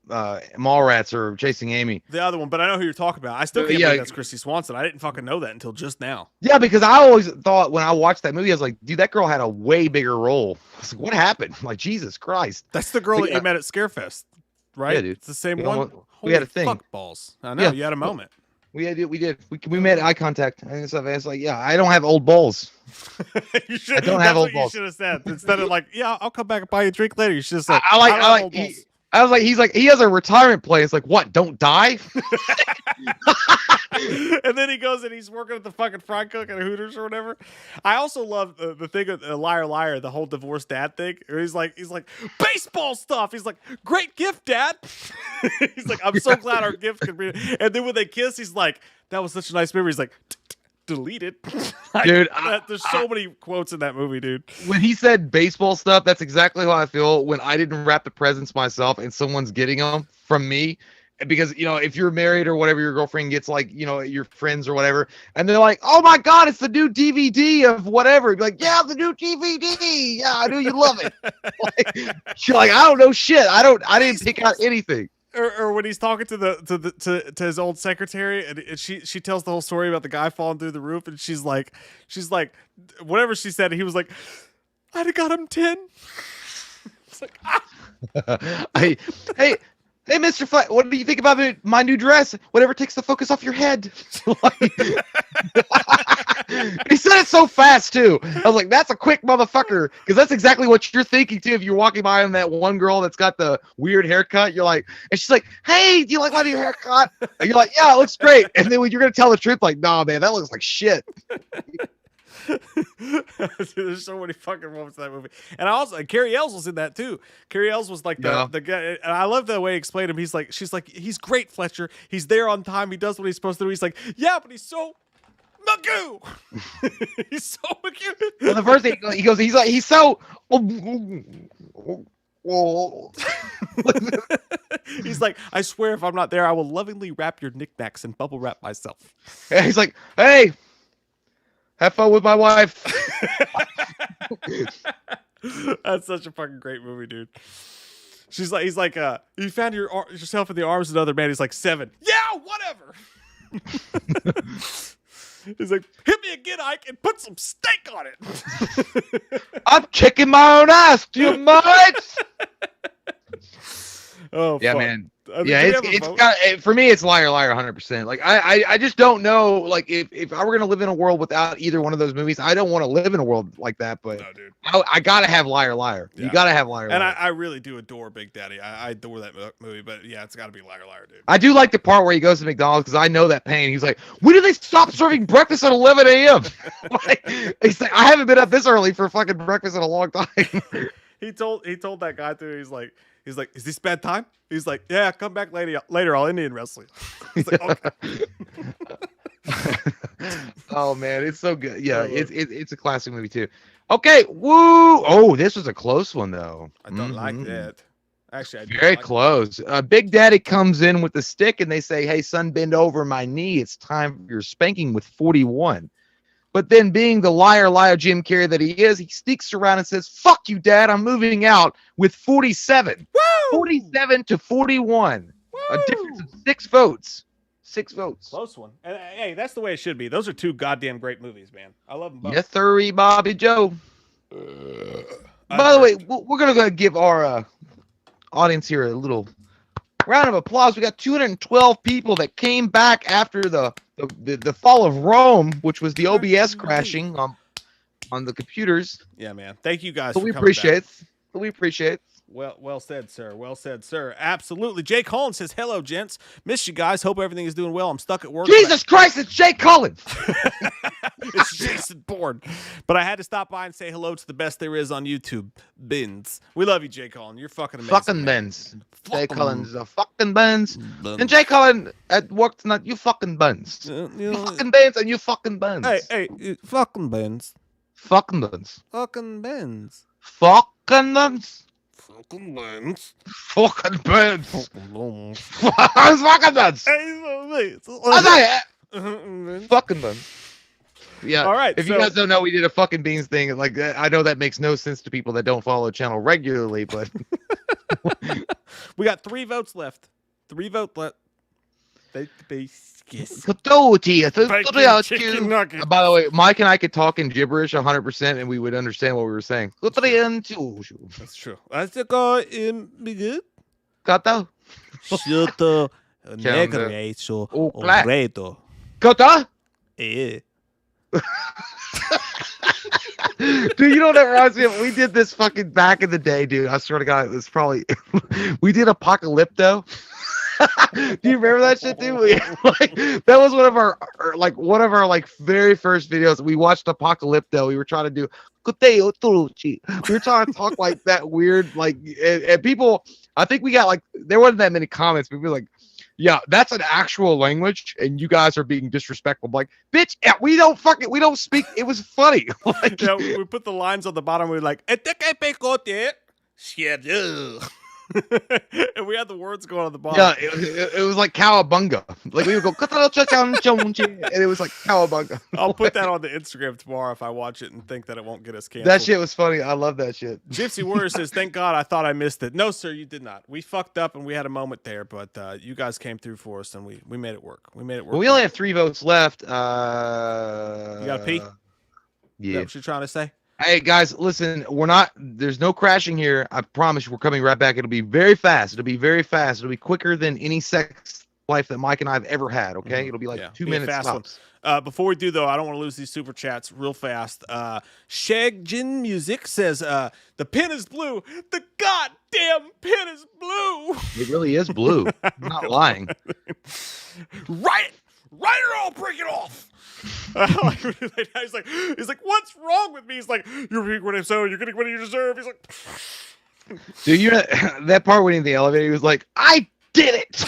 Mallrats or Chasing Amy. The other one, but I know who you're talking about. I still can't believe that's Christy Swanson. I didn't fucking know that until just now. Yeah, because I always thought when I watched that movie, I was like, dude, that girl had a way bigger role. I was like, what happened? Like, Jesus Christ. That's the girl that you met at Scarefest, right? Yeah, dude. It's the same one. We had a thing. Fuck balls. I know. You had a moment. We did. We made eye contact and stuff. And it's like, yeah, I don't have old balls. You should, I don't have old balls. You should have said instead of like, yeah, I'll come back and buy you a drink later. You should have said, I was like, he's like, he has a retirement plan. It's like, what? Don't die. And then he goes and he's working at the fucking fry cook at Hooters or whatever. I also love the thing of Liar Liar, the whole divorced dad thing. He's like baseball stuff. He's like, great gift, Dad. He's like, I'm so glad our gift could be. And then when they kiss, he's like, that was such a nice memory. He's like, delete it. Dude, there's so many quotes in that movie, dude. When he said baseball stuff, that's exactly how I feel when I didn't wrap the presents myself and someone's getting them from me. Because, if you're married or whatever, your girlfriend gets like, your friends or whatever, and they're like, oh my God, it's the new DVD of whatever. You're like, yeah, the new DVD. Yeah, I knew you love it. You're like, I don't know shit. I didn't pick out anything. Or when he's talking to his old secretary and she tells the whole story about the guy falling through the roof and she's like whatever she said, he was like, I'd have got him 10. It's like, Hey, Mr. Flack, what do you think about my new dress? Whatever takes the focus off your head. He said it so fast too. I was like, "That's a quick motherfucker," because that's exactly what you're thinking too. If you're walking by on that one girl that's got the weird haircut, you're like, and she's like, "Hey, do you like my new haircut?" And you're like, "Yeah, it looks great." And then when you're gonna tell the truth, like, "Nah, man, that looks like shit." There's so many fucking moments in that movie, and I also Carrie Ells was in that too. Carrie Ells was like the guy, and I love the way he explained him. She's like, he's great, Fletcher. He's there on time. He does what he's supposed to do. He's like, yeah, but he's so Magoo. He's so Magoo. Well, the first thing he goes, he's so. He's like, I swear, if I'm not there, I will lovingly wrap your knickknacks and bubble wrap myself. And he's like, hey. Have fun with my wife. That's such a fucking great movie, dude. He's like, you found yourself in the arms of another man. He's like, 7. Yeah, whatever. He's like, hit me again, Ike, and put some steak on it. I'm kicking my own ass. Do you mind? Oh, yeah, fuck. Man. Yeah, it's got, for me, it's liar, 100%. Like I just don't know. Like if I were gonna live in a world without either one of those movies, I don't want to live in a world like that. But no, dude. I gotta have liar. Yeah. You gotta have liar. And I really do adore Big Daddy. I adore that movie. But yeah, it's got to be liar, dude. I do like the part where he goes to McDonald's because I know that pain. He's like, when do they stop serving breakfast at 11 a.m.? Like, he's like, I haven't been up this early for fucking breakfast in a long time. He told that guy too. He's like, is this bad time? He's like, yeah, come back later. I'll Indian wrestle you. He's like, okay. Oh man, it's so good. Yeah, it's a classic movie too. Okay, woo! Oh, this was a close one though. I don't like that. Actually, I do very like close. Big Daddy comes in with the stick, and they say, "Hey, son, bend over my knee. It's time for your spanking with 41." But then, being the liar Jim Carrey that he is, he sneaks around and says, "Fuck you, Dad. I'm moving out with 47." Woo! 47 to 41. Woo! A difference of 6 votes. 6 votes. Close one. And hey, that's the way it should be. Those are 2 goddamn great movies, man. I love them both. Yes, sir, Bobby Joe. By the way, we're going to give our audience here a little round of applause. We got 212 people that came back after the fall of Rome, which was the OBS crashing on the computers. Yeah, man. Thank you guys. So we appreciate it. We appreciate it. Well said, sir. Well said, sir. Absolutely. Jake Collins says, hello, gents. Miss you guys. Hope everything is doing well. I'm stuck at work. Jesus Christ, it's Jake Collins. It's Jason Bourne. But I had to stop by and say hello to the best there is on YouTube, Bins. We love you, Jake Collins. You're fucking amazing. Fucking Bins. Jake Collins is a fucking Bins. And Jake Collins at work tonight, you fucking Bins. You fucking Bins and you fucking Bins. Hey, fucking Bins. Fucking Bins. Fucking Bins. Fucking Bins. Fucking Bins. Fucking Bins. Fucking Bins. Fucking Bins. Yeah. All right. If you guys don't know, we did a fucking beans thing. Like, I know that makes no sense to people that don't follow the channel regularly, but we got 3 votes left. 3 votes left. By the way, Mike and I could talk in gibberish 100%, and we would understand what we were saying. That's true. Let's go in begin. Kata. Shoto negrecho reto. Kata. Dude, you know what that reminds me of? We did this fucking back in the day, dude. I swear to God, it was probably we did Apocalypto. Do you remember that shit, dude? That was one of our very first videos. We watched Apocalypto. We were trying to do we were trying to talk like that weird, like, and people, I think we got there wasn't that many comments, but we were like, yeah, that's an actual language, and you guys are being disrespectful. I'm like, bitch, we don't speak. It was funny. Yeah, we put the lines on the bottom. We were like, and we had the words going on the bottom. Yeah, it was like cowabunga. Like we would go, and it was like cowabunga. I'll put that on the Instagram tomorrow if I watch it and think that it won't get us canceled. That shit was funny. I love that shit. Gypsy Warrior says, thank God I thought I missed it. No, sir, you did not. We fucked up and we had a moment there, but you guys came through for us and we made it work. We made it work. Well, we only have 3 votes left. You got to pee? Yeah. Is that what you're trying to say? Hey guys, listen, there's no crashing here. I promise you, we're coming right back. It'll be very fast. It'll be quicker than any sex life that Mike and I have ever had. Okay, it'll be like Yeah, 2 be a minutes fast one. tops. Before we do though, I don't want to lose these super chats real fast. Shagjin Music says, "The pen is blue. The goddamn pen is blue." It really is blue. I'm not lying. Write it, or I'll break it off. He's like, what's wrong with me? He's like, you're being what I'm so. You're getting what you deserve. He's like, Dude, you know that part when in the elevator, he was like, "I did it."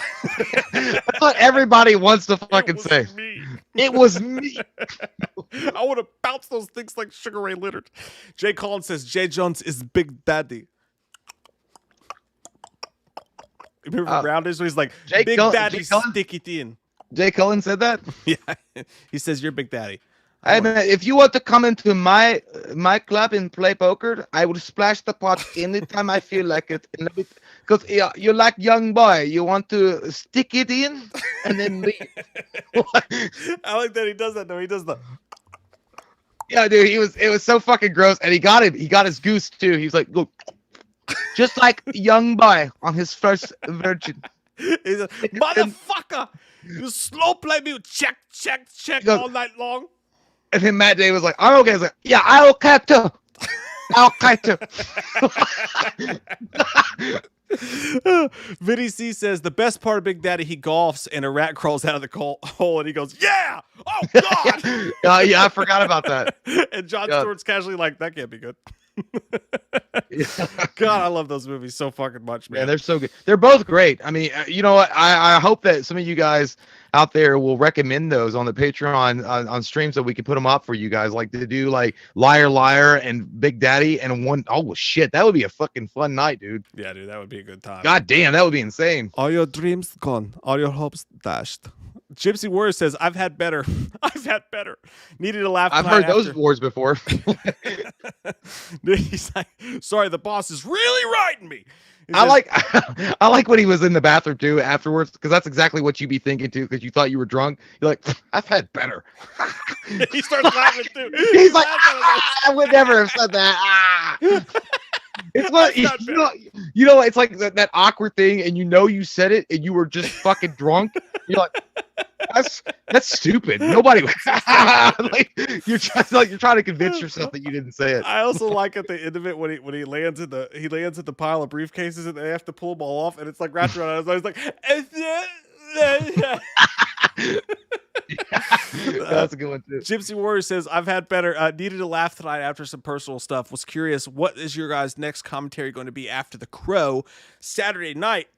That's what everybody wants to fucking say. Me. It was me. I want to bounce those things like Sugar Ray Leonard. Jay Collins says Jay Jones is Big Daddy. Remember Brown Days? He's like, Big Daddy, stick it in. Jay Cullen said that. Yeah, he says you're Big Daddy. Hey man, if you want to come into my club and play poker, I will splash the pot anytime I feel like it. Because you're like young boy, you want to stick it in and then leave. I like that he does that though. He does the. Yeah, dude, it was so fucking gross, and he got it. He got his goose too. He's like, look, just like young boy on his first virgin. He's a motherfucker. You slow play me, check all night long. And then Matt Day was like, "I'm okay." He's like, "Yeah, I'm okay too. I'm okay too." Vinny C says the best part of Big Daddy, he golfs and a rat crawls out of the hole and he goes, "Yeah, oh god." Yeah, I forgot about that. And Jon Stewart's casually like, "That can't be good." God, I love those movies so fucking much, man. Yeah, they're so good. They're both great. I mean, you know what? I hope that some of you guys out there will recommend those on the Patreon on stream so we can put them up for you guys, like to do like Liar Liar and Big Daddy and one. Oh shit, that would be a fucking fun night, dude. Yeah, dude, that would be a good time. God damn, that would be insane. All your dreams gone, all your hopes dashed. Gypsy Warrior says, "I've had better. I've had better. Needed a laugh." I've heard those words before. He's like, "Sorry, the boss is really writing me." I like when he was in the bathroom too afterwards, because that's exactly what you be thinking too, because you thought you were drunk. You're like, "I've had better." He starts laughing too. He's like, "I would never have said that." It's what you know. It's like that awkward thing, and you know you said it, and you were just fucking drunk. You're like, that's stupid. Nobody like you're trying to convince yourself that you didn't say it. I also like at the end of it when he lands in the pile of briefcases and they have to pull them all off, and it's like wrapped around his eyes, like. That's a good one too. Gypsy Warrior says, "I've had better. Needed a laugh tonight after some personal stuff. Was curious, what is your guys' next commentary going to be after The Crow Saturday night?"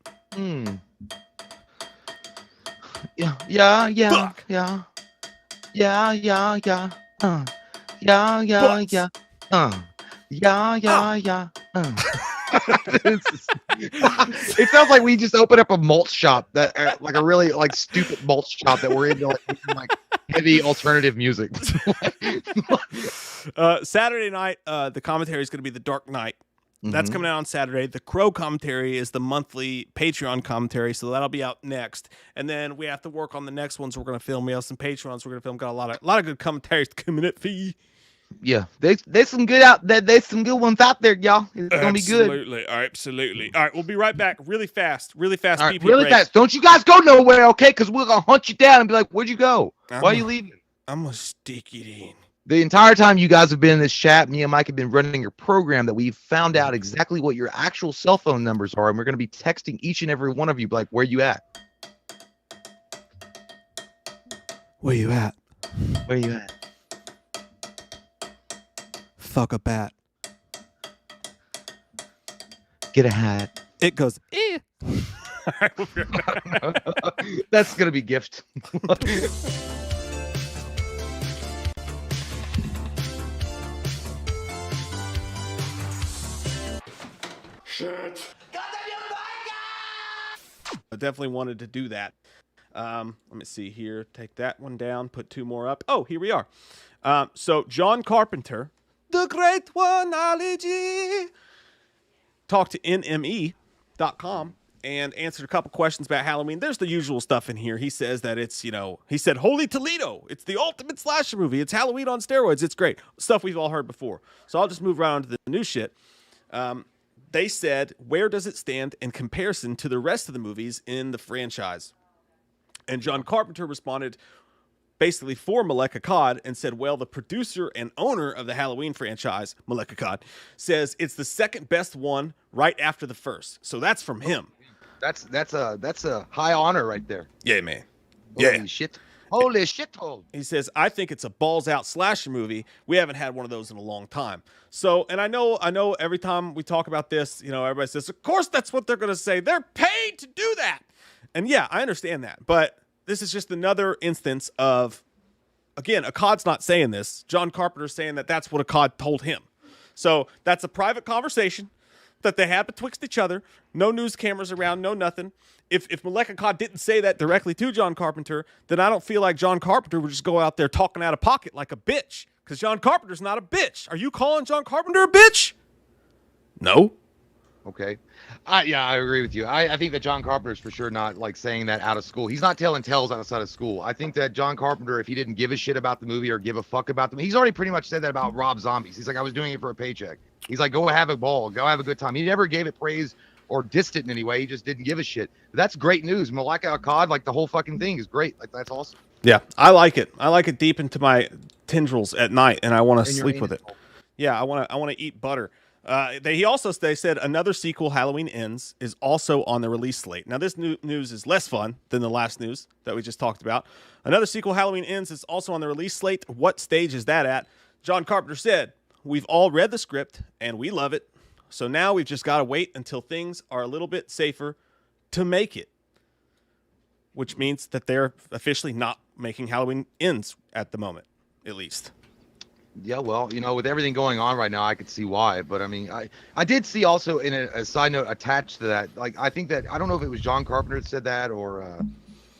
Yeah. Fuck. Yeah. It sounds like we just opened up a mulch shop that like a really like stupid mulch shop that we're into like heavy alternative music. Saturday night, the commentary is going to be The Dark Knight. That's coming out on Saturday. The Crow commentary is the monthly Patreon commentary, so that'll be out next. And then we have to work on the next ones. We're going to film. We have some Patreons we're going to film. Got a lot of good commentaries coming up for you. Yeah, there's some good out there. There's some good ones out there, y'all. It's gonna be good. Absolutely. All right, we'll be right back. Really fast. All right, really fast. Don't you guys go nowhere, okay? Because we're gonna hunt you down and be like, "Where'd you go? Why are you leaving?" I'm gonna stick it in. The entire time you guys have been in this chat, me and Mike have been running your program that we've found out exactly what your actual cell phone numbers are, and we're gonna be texting each and every one of you, like, "Where you at? Where you at? Where you at? Fuck a bat. Get a hat." It goes, eh. All right, we'll be right back. That's gonna be gift. Shit. I definitely wanted to do that. Let me see here. Take that one down. Put two more up. Oh, here we are. So John Carpenter, the great oneology, talked to NME.com and answered a couple questions about Halloween. There's the usual stuff in here. He says that it's, he said, Holy Toledo. It's the ultimate slasher movie. It's Halloween on steroids. It's great. Stuff we've all heard before. So I'll just move right on to the new shit. They said, where does it stand in comparison to the rest of the movies in the franchise? And John Carpenter responded basically for Malek Akkad and said, well, the producer and owner of the Halloween franchise, Malek Akkad, says it's the second best one right after the first. So that's from him. That's a high honor right there. Yeah, man. Holy shit. Holy shit hole. He says, I think it's a balls out slasher movie. We haven't had one of those in a long time. So, and I know every time we talk about this, you know, everybody says, of course that's what they're going to say. They're paid to do that. And yeah, I understand that. But this is just another instance of, again, Akkad's not saying this. John Carpenter's saying that that's what Akkad told him. So that's a private conversation that they had betwixt each other. No news cameras around, no nothing. If Malek Akkad didn't say that directly to John Carpenter, then I don't feel like John Carpenter would just go out there talking out of pocket like a bitch. Because John Carpenter's not a bitch. Are you calling John Carpenter a bitch? No. Okay. Yeah, I agree with you. I think that John Carpenter's for sure not like saying that out of school. He's not telling tales outside of school. I think that John Carpenter, if he didn't give a shit about the movie or give a fuck about them, he's already pretty much said that about Rob Zombies. He's like, I was doing it for a paycheck. He's like, go have a ball, go have a good time. He never gave it praise or dissed it in any way. He just didn't give a shit. That's great news. Malek Akkad, like the whole fucking thing is great. Like that's awesome. Yeah, I like it. I like it deep into my tendrils at night, and I want to sleep with it. Yeah, I want to eat butter. They said another sequel, Halloween Ends, is also on the release slate. Now, this news is less fun than the last news that we just talked about. Another sequel, Halloween Ends, is also on the release slate. What stage is that at? John Carpenter said, we've all read the script, and we love it. So now we've just got to wait until things are a little bit safer to make it, which means that they're officially not making Halloween Ends at the moment, at least. Yeah, well, you know, with everything going on right now, I could see why. But I mean, I did see also in a side note attached to that, like, I think that, I don't know if it was John Carpenter that said that or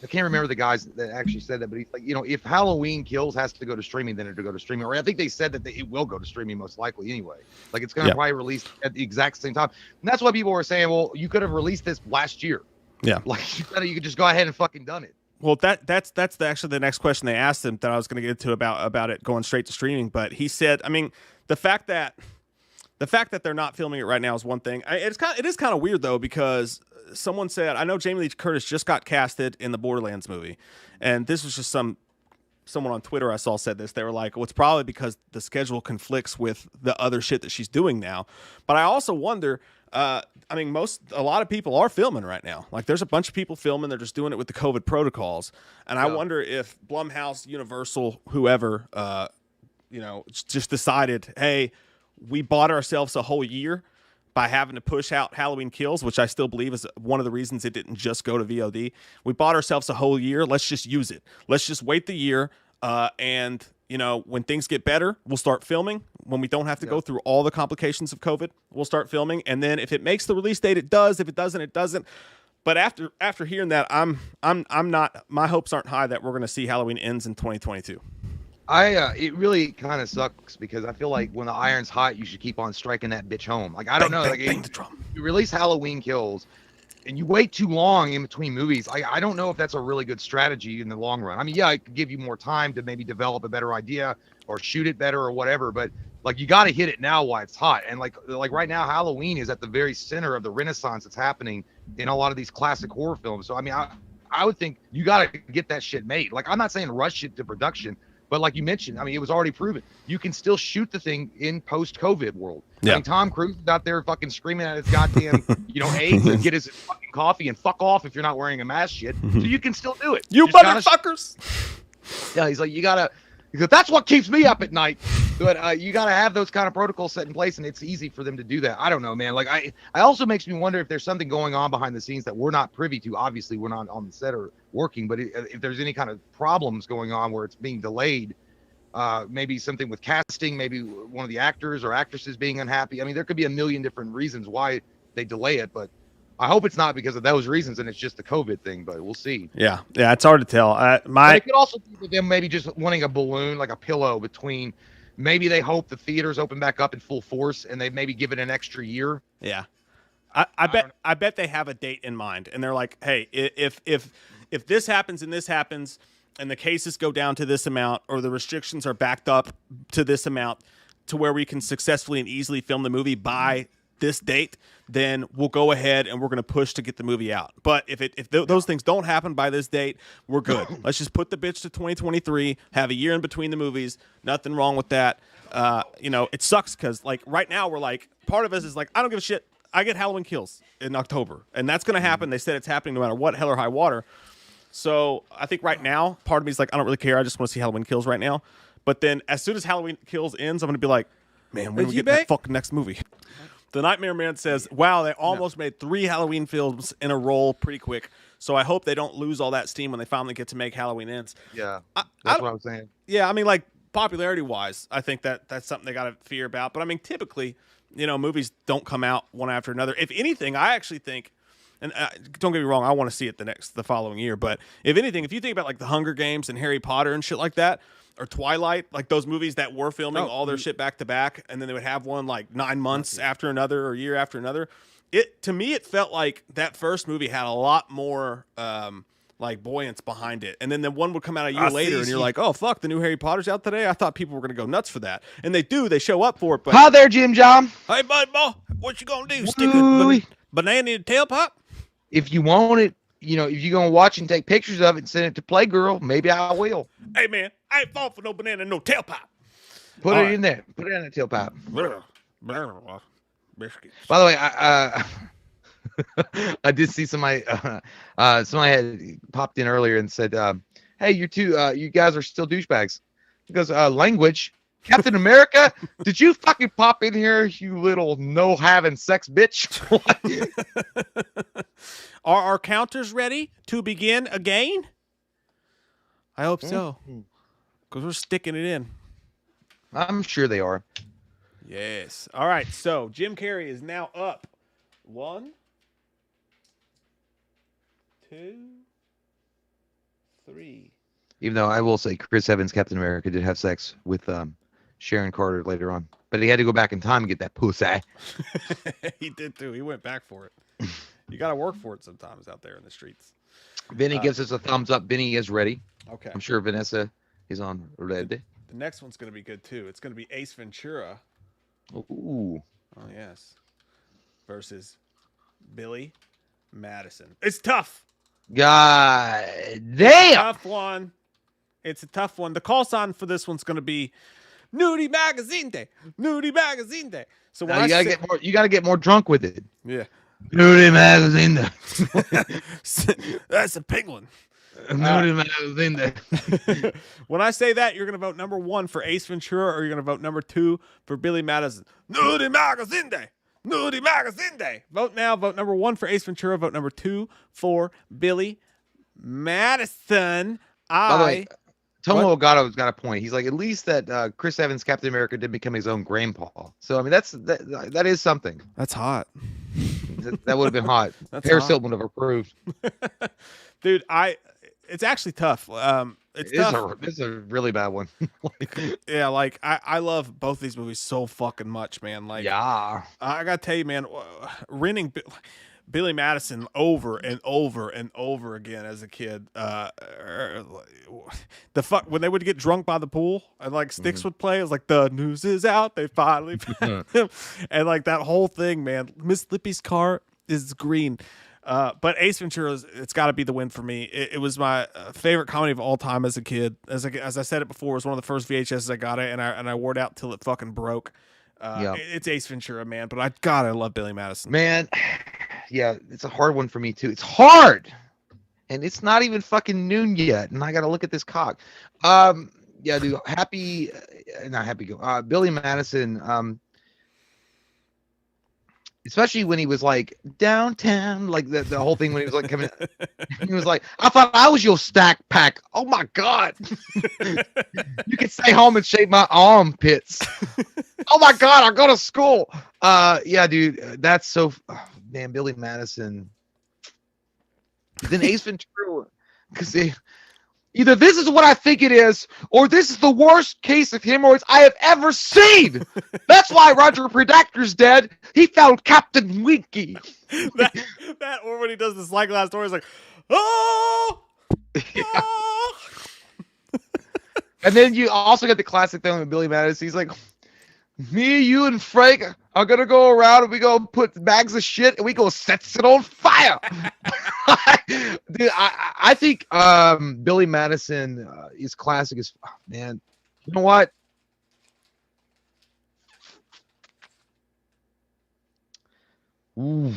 I can't remember the guys that actually said that, but he's like, you know, if Halloween Kills has to go to streaming, then it'll go to streaming. Or I think they said that it will go to streaming most likely anyway. Like it's going to probably release at the exact same time. And that's why people were saying, well, you could have released this last year. Yeah. Like you could just go ahead and fucking done it. Well, that's actually the next question they asked him that I was going to get into about it going straight to streaming. But he said, I mean, the fact that they're not filming it right now is one thing. It is kind of weird though, because someone said, I know Jamie Lee Curtis just got casted in the Borderlands movie, and this was just someone on Twitter I saw said this. They were like, well, it's probably because the schedule conflicts with the other shit that she's doing now. But I also wonder, I mean, a lot of people are filming right now. Like there's a bunch of people filming. They're just doing it with the COVID protocols. And I wonder if Blumhouse, Universal, whoever, you know, just decided, hey, we bought ourselves a whole year by having to push out Halloween Kills, which I still believe is one of the reasons it didn't just go to VOD. We bought ourselves a whole year. Let's just use it. Let's just wait the year. And, you know, when things get better, we'll start filming. When we don't have to go through all the complications of COVID, we'll start filming. And then if it makes the release date, it does. If it doesn't, it doesn't. But after hearing that, I'm not, my hopes aren't high that we're going to see Halloween Ends in 2022. It really kind of sucks because I feel like when the iron's hot, you should keep on striking that bitch home. Like, I don't know. Like, bang the drum. You release Halloween Kills and you wait too long in between movies. I don't know if that's a really good strategy in the long run. I mean, yeah, it could give you more time to maybe develop a better idea or shoot it better or whatever, but like you got to hit it now while it's hot. And like right now, Halloween is at the very center of the renaissance that's happening in a lot of these classic horror films. So, I mean, I would think you got to get that shit made. Like, I'm not saying rush it to production, but like you mentioned, I mean, it was already proven. You can still shoot the thing in post-COVID world. Yeah. I mean, Tom Cruise is out there fucking screaming at his goddamn, you know, AIDS and get his fucking coffee and fuck off if you're not wearing a mask shit. So you can still do it. You motherfuckers! Yeah, he's like, because that's what keeps me up at night. But you got to have those kind of protocols set in place, and it's easy for them to do that. I don't know, man. Like, I also makes me wonder if there's something going on behind the scenes that we're not privy to. Obviously, we're not on the set or working, but if there's any kind of problems going on where it's being delayed, maybe something with casting, maybe one of the actors or actresses being unhappy. I mean, there could be a million different reasons why they delay it, but I hope it's not because of those reasons and it's just the COVID thing, but we'll see. Yeah, it's hard to tell. But it could also be them maybe just wanting a balloon, like a pillow between. Maybe they hope the theaters open back up in full force and they maybe give it an extra year. Yeah. I bet they have a date in mind and they're like, hey, if this happens and this happens and the cases go down to this amount or the restrictions are backed up to this amount to where we can successfully and easily film the movie by this date, then we'll go ahead and we're going to push to get the movie out. But if those things don't happen by this date, we're good. Let's just put the bitch to 2023, have a year in between the movies. Nothing wrong with that. It sucks because like right now we're like, part of us is like, I don't give a shit. I get Halloween Kills in October, and that's going to happen. They said it's happening no matter what, hell or high water. So I think right now, part of me is like, I don't really care. I just want to see Halloween Kills right now. But then as soon as Halloween Kills ends, I'm going to be like, man, when do we get that fucking next movie? The Nightmare Man says, wow, they almost made 3 Halloween films in a row pretty quick. So I hope they don't lose all that steam when they finally get to make Halloween Ends. Yeah, that's what I'm saying. Yeah, I mean, like, popularity-wise, I think that's something they got to fear about. But, I mean, typically, movies don't come out one after another. If anything, I actually think, and don't get me wrong, I want to see it the following year. But if anything, if you think about, like, The Hunger Games and Harry Potter and shit like that, or Twilight, like those movies that were filming all their shit back to back, and then they would have one like 9 months after another or a year after another. To me, it felt like that first movie had a lot more like buoyance behind it, and then the one would come out a year later, and you're like, oh fuck, the new Harry Potter's out today. I thought people were gonna go nuts for that, and they show up for it. But hi there, Jim John. Hey, bud, boy, what you gonna do? Stick a banana in the tailpipe? If you want it. If you're going to watch and take pictures of it and send it to Playgirl, maybe I will. Hey, man, I ain't falling for no banana in no tailpipe. Put it in there. Put it in the tailpipe. Biscuits. By the way, I did see somebody had popped in earlier and said, hey, you guys are still douchebags. He goes, language. Captain America, did you fucking pop in here, you little no-having sex bitch? Are our counters ready to begin again? I hope so, because we're sticking it in. I'm sure they are. Yes. All right, so Jim Carrey is now up. 1, 2, 3. Even though I will say Chris Evans, Captain America, did have sex with Sharon Carter later on. But he had to go back in time and get that pussy. He did too. He went back for it. You got to work for it sometimes out there in the streets. Vinny gives us a thumbs up. Vinny is ready. Okay. I'm sure Vanessa is on ready. The next one's going to be good too. It's going to be Ace Ventura. Ooh. Oh, yes. Versus Billy Madison. It's tough. God damn. Tough one. It's a tough one. The call sign for this one's going to be Nudie Magazine Day. Nudie Magazine Day. So when you gotta get more drunk with it. Yeah. Nudie Magazine Day. That's a penguin. Nudie Magazine Day. When I say that, you're going to vote number 1 for Ace Ventura, or you're going to vote number 2 for Billy Madison. Nudie Magazine Day. Nudie Magazine Day. Vote now. Vote number 1 for Ace Ventura. Vote number 2 for Billy Madison. By the way, Tomo Ogato's got a point. He's like, at least that Chris Evans, Captain America, did become his own grandpa. So I mean, that is something. That's hot. That would have been hot. Paris Hilton would have approved. Dude, it's actually tough. It's tough. This is a really bad one. Yeah, like I love both these movies so fucking much, man. Like, yeah, I gotta tell you, man, renting Billy Madison over and over and over again as a kid. When they would get drunk by the pool and like Styx would play, it was like the news is out. They finally found him. And like that whole thing, man. Miss Lippy's car is green. But Ace Ventura, it's got to be the win for me. It was my favorite comedy of all time as a kid. As I said it before, it was one of the first VHSs I got it, and I wore it out till it fucking broke. It's Ace Ventura, man. But I love Billy Madison. Man, yeah, it's a hard one for me too. It's hard, and it's not even fucking noon yet, and I got to look at this cock. Yeah, dude. Not happy. Go. Billy Madison. Especially when he was like downtown, like the whole thing when he was like coming, he was like, I thought I was your stack pack. Oh my God. You can stay home and shave my armpits. Oh my God, I go to school. Yeah, dude, that's so, man, Billy Madison. Then Ace Ventura, because either this is what I think it is, or this is the worst case of hemorrhoids I have ever seen. That's why Roger Predactor's dead. He found Captain Winky. that or when he does the slide glass door, he's like, oh! Oh! And then you also get the classic thing with Billy Madison. He's like, me, you, and Frank I'm gonna go around and we go put bags of shit and we go set it on fire. Dude, I think Billy Madison is classic as man. You know what? Ooh.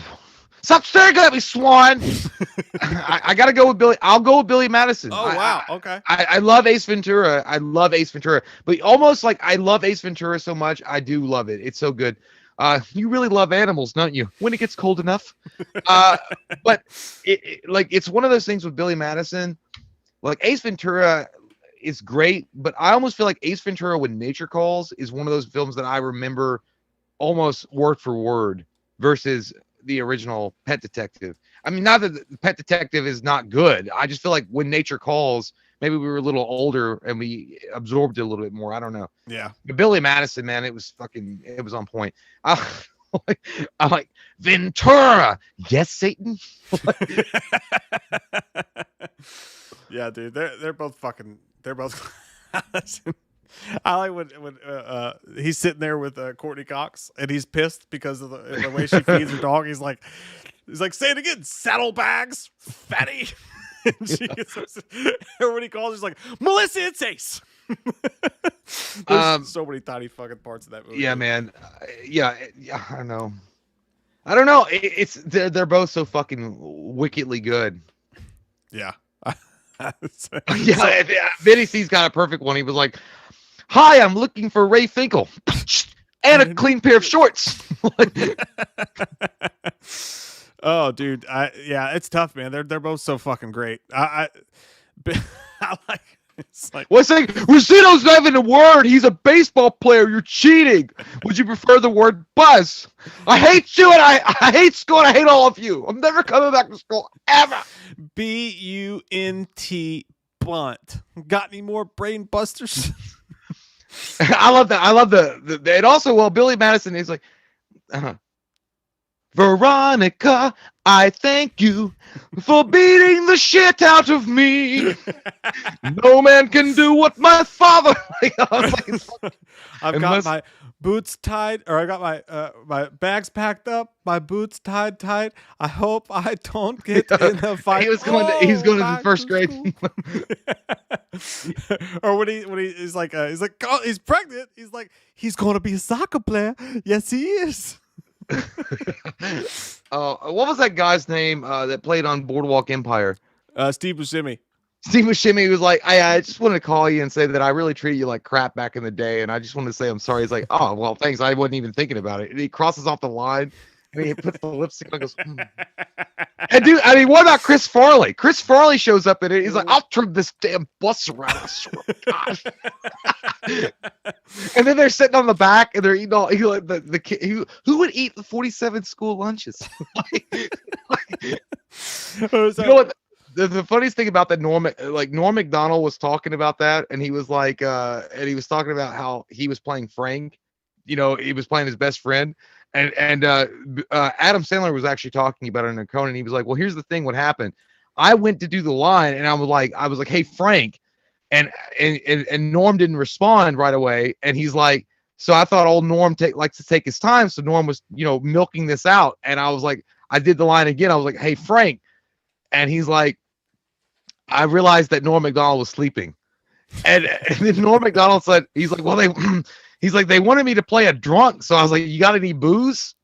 Stop staring at me, Swan. I gotta go with Billy. I'll go with Billy Madison. Oh wow, okay. I love Ace Ventura. I love Ace Ventura, but almost like I love Ace Ventura so much, I do love it. It's so good. You really love animals, don't you? When it gets cold enough. But like it's one of those things with Billy Madison. Like Ace Ventura is great, but I almost feel like Ace Ventura When Nature Calls is one of those films that I remember almost word for word versus the original Pet Detective. I mean, not that the Pet Detective is not good. I just feel like When Nature Calls, maybe we were a little older and we absorbed it a little bit more. I don't know. Yeah. But Billy Madison, man, it was on point. I'm like, Ventura. Yes, Satan. Yeah, dude. They're both I like when he's sitting there with Courtney Cox and he's pissed because of the way she feeds her dog. He's like, say it again, saddlebags, fatty. And she gets when he calls, he's like, Melissa, it's Ace. There's so many tiny fucking parts of that movie. Yeah, man. Yeah, I don't know. They're both so fucking wickedly good. Yeah. Yeah, Vinny C's got a perfect one. He was like, "Hi, I'm looking for Ray Finkel and a clean pair of shorts." Oh, dude, it's tough, man. They're both so fucking great. I like. It's like, what's like Rosito's not even a word. He's a baseball player. You're cheating. Would you prefer the word buzz? I hate you and I hate school and I hate all of you. I'm never coming back to school ever. BUNT Blunt. Got any more brain busters? I love that. I love the and also Billy Madison is like, Veronica, I thank you for beating the shit out of me. No man can do what my father. I've got my boots tied, or I got my bags packed up, my boots tied tight. I hope I don't get in the fight. He's going to the first grade. Or when he's like oh, he's pregnant. He's like, he's going to be a soccer player. Yes, he is. What was that guy's name that played on Boardwalk Empire? Steve Buscemi. Steve Buscemi was like, I just wanted to call you and say that I really treated you like crap back in the day, and I just wanted to say I'm sorry. He's like, oh, well, thanks. I wasn't even thinking about it. And he crosses off the line, and he puts the lipstick on and goes, And dude, I mean, what about Chris Farley? Chris Farley shows up in it. He's like, I'll trim this damn bus around. I swear to God. And then they're sitting on the back, and they're eating all like the kid. Who would eat the 47 school lunches? You know what? The funniest thing about that Norm Macdonald was talking about that, and he was like, and he was talking about how he was playing Frank. You know, he was playing his best friend, and Adam Sandler was actually talking about it in Conan. He was like, well, here's the thing. What happened? I went to do the line, and I was like, hey, Frank, and Norm didn't respond right away, and he's like, so I thought old Norm likes to take his time, so Norm was, milking this out, and I was like, I did the line again. I was like, hey, Frank, and he's like, I realized that Norm Macdonald was sleeping, and then Norm Macdonald said, he's like, well, they wanted me to play a drunk, so I was like, you got any booze?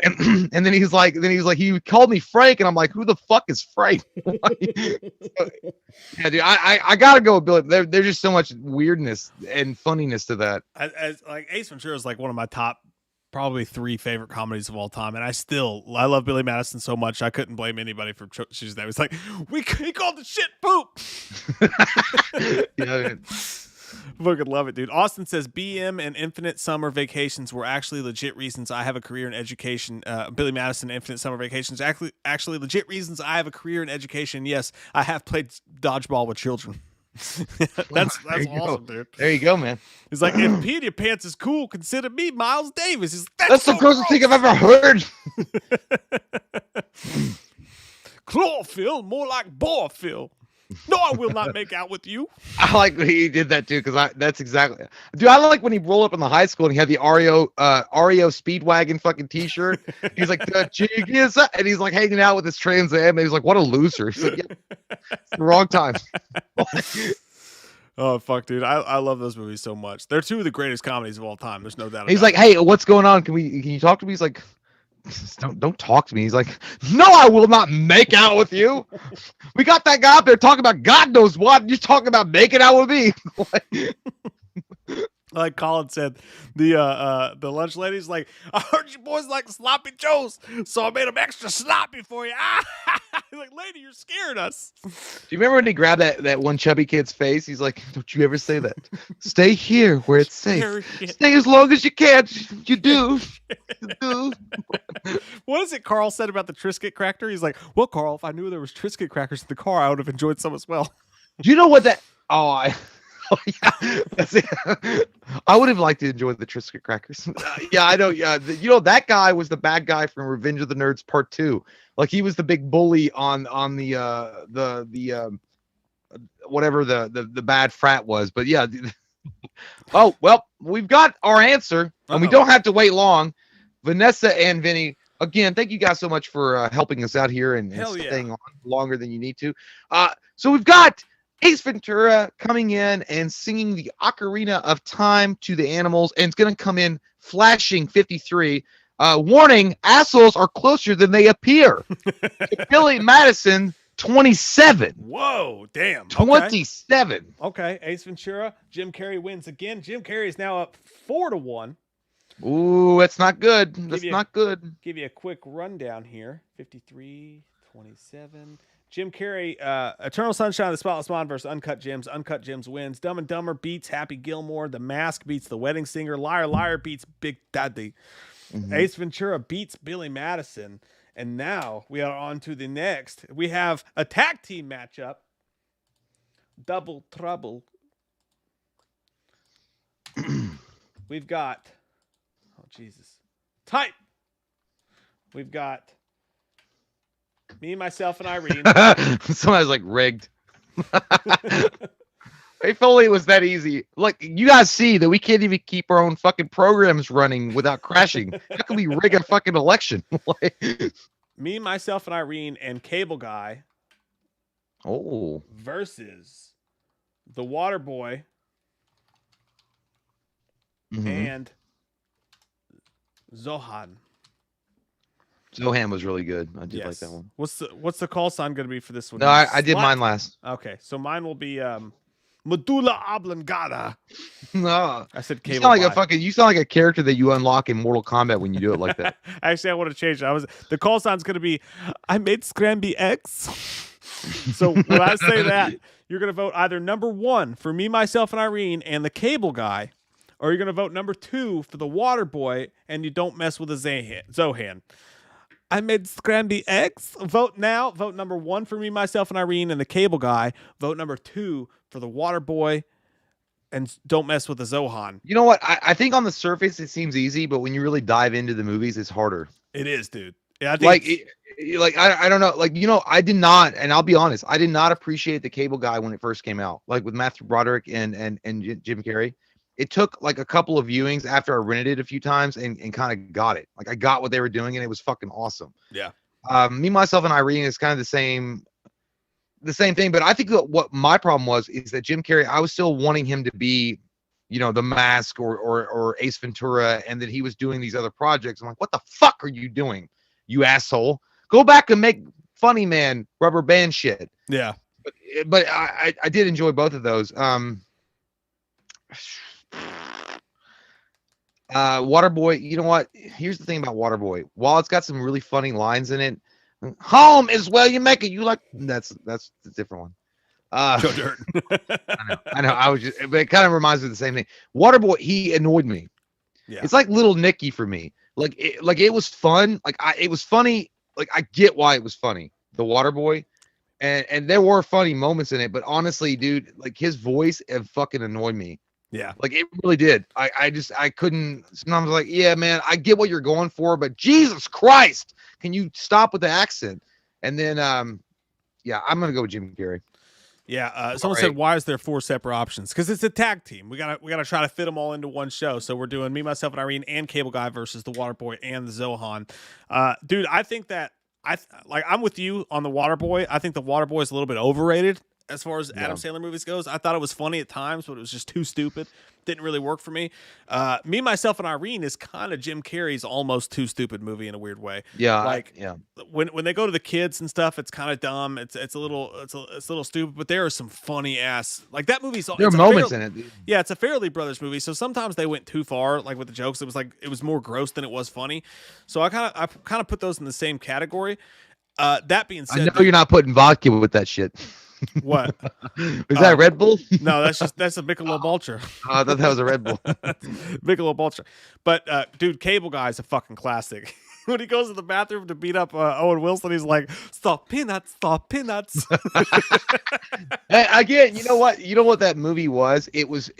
And then he's like, he called me Frank, and I'm like, who the fuck is Frank? Yeah, dude, I gotta go with Billy. There's just so much weirdness and funniness to that. As like Ace Ventura is like one of my top probably 3 favorite comedies of all time, and I love Billy Madison so much I couldn't blame anybody for choosing that. It's like he called the shit poop. Yeah, man. Fucking love it, dude. Austin says BM and Infinite Summer Vacations were actually legit reasons I have a career in education. Billy Madison, Infinite Summer Vacations, actually legit reasons I have a career in education. Yes, I have played dodgeball with children. That's awesome, dude. There you go, man. He's like, if Peter Pants is cool, consider me Miles Davis. He's like, that's the grossest thing I've ever heard. Chlorophyll, more like Borophyll. No, I will not make out with you. I like when he did that too, because that's exactly, dude. I like when he rolled up in the high school and he had the REO Speedwagon fucking t-shirt. He's like the jig is up, and he's like hanging out with his Trans Am, and he's like, what a loser. He's like, yeah, it's the wrong time. Oh fuck, dude! I love those movies so much. They're two of the greatest comedies of all time. There's no doubt. He's about like, it. hey, what's going on? Can you talk to me? He's like, don't talk to me. He's like, no, I will not make out with you. We got that guy out there talking about God knows what. You're talking about making out with me. Like Colin said, the lunch lady's like, I heard you boys like sloppy joes, so I made them extra sloppy for you. Like, lady, you're scaring us. Do you remember when he grabbed that one chubby kid's face? He's like, don't you ever say that. Stay here where it's safe. Stay as long as you can. You do. You do. What is it Carl said about the Triscuit cracker? He's like, well, Carl, if I knew there was Triscuit crackers in the car, I would have enjoyed some as well. Do you know what that? Oh, yeah, that's it. I would have liked to enjoy the Triscuit crackers. Yeah, I know. Yeah, you know that guy was the bad guy from Revenge of the Nerds Part 2. Like he was the big bully on the whatever the bad frat was. But yeah. Oh well, we've got our answer, and we don't have to wait long. Vanessa and Vinny, again, thank you guys so much for helping us out here and staying on longer than you need to. So we've got Ace Ventura coming in and singing the Ocarina of Time to the animals, and it's going to come in flashing 53. Warning, assholes are closer than they appear. Billy Madison, 27. Whoa, damn. 27. Okay, Ace Ventura. Jim Carrey wins again. Jim Carrey is now up 4-1. Ooh, that's not good. That's not good. Give you a quick rundown here. 53, 27. Jim Carrey, Eternal Sunshine of the Spotless Mind versus Uncut Gems. Uncut Gems wins. Dumb and Dumber beats Happy Gilmore. The Mask beats The Wedding Singer. Liar Liar beats Big Daddy. Mm-hmm. Ace Ventura beats Billy Madison. And now we are on to the next. We have a tag team matchup. Double Trouble. We've got, oh Jesus, type. We've got me, myself, and Irene. Somebody's like rigged. If only it was that easy. Like, you guys see that we can't even keep our own fucking programs running without crashing. How can we rig a fucking election? Me, myself, and Irene and Cable Guy. Oh. Versus the Water Boy. Mm-hmm. And Zohan. Zohan was really good. I did like that one. What's the call sign going to be for this one? No, I did mine last. Okay, so mine will be Medulla Oblongata. No, I said Cable. You sound like a character that you unlock in Mortal Kombat when you do it like that. Actually, I want to change it. The call sign's going to be, I made Scramby X. So when I say that, you're going to vote either number 1 for me, myself, and Irene, and the Cable Guy, or you're going to vote number 2 for the Water Boy, and you don't mess with a Zohan. I made Scramby X. Vote now. Vote number 1 for me, myself, and Irene, and the Cable Guy. Vote number 2 for the Water Boy, and don't mess with the Zohan. You know what? I think on the surface it seems easy, but when you really dive into the movies, it's harder. It is, dude. Yeah, I think I don't know. Like, you know, I did not, and I'll be honest, I did not appreciate the Cable Guy when it first came out. Like with Matthew Broderick and Jim Carrey. It took like a couple of viewings after I rented it a few times and kind of got it. Like I got what they were doing and it was fucking awesome. Yeah. Me, myself, and Irene is kind of the same thing. But I think that what my problem was is that Jim Carrey, I was still wanting him to be, you know, The Mask or Ace Ventura, and that he was doing these other projects. I'm like, what the fuck are you doing, you asshole? Go back and make Funny Man rubber band shit. Yeah. But I did enjoy both of those. Waterboy, you know what? Here's the thing about Waterboy. While it's got some really funny lines in it, home is where you make it. You like that's a different one. Joe Dirt. I know. I was just, but it kind of reminds me of the same thing. Waterboy, he annoyed me. Yeah. It's like Little Nicky for me. Like it was fun. It was funny. Like I get why it was funny. The Waterboy, and there were funny moments in it. But honestly, dude, like his voice fucking annoyed me. Yeah. Like it really did. I couldn't. Sometimes like, yeah, man, I get what you're going for, but Jesus Christ, can you stop with the accent? And then, yeah, I'm going to go with Jim Carrey. Yeah, All someone right. said, "Why is there 4 separate options?" Because it's a tag team. We gotta try to fit them all into one show. So we're doing me, myself, and Irene and Cable Guy versus the Water Boy and the Zohan. Dude, I think that I'm with you on the Water Boy. I think the Water Boy is a little bit overrated as far as Adam Yeah. Sandler movies goes. I thought it was funny at times, but it was just too stupid. Didn't really work for me. Me, myself, and Irene is kind of Jim Carrey's almost too stupid movie in a weird way. Yeah. Like Yeah. when they go to the kids and stuff, it's kind of dumb. It's a little stupid, but there are some funny ass like that movie's. There are It's a moments in it. yeah, it's a Fairley Brothers movie, so sometimes they went too far, like with the jokes. It was more gross than it was funny. So I kind of put those in the same category. That being I said, know you're not putting vodka with that shit. what? Is that Red Bull? No, that's a Michelob Ultra. Oh, I thought that was a Red Bull. Michelob Ultra. But dude, Cable Guy is a fucking classic. When he goes to the bathroom to beat up Owen Wilson, he's like, "Stop peanuts, stop peanuts." Again, you know what? You know what that movie was? It was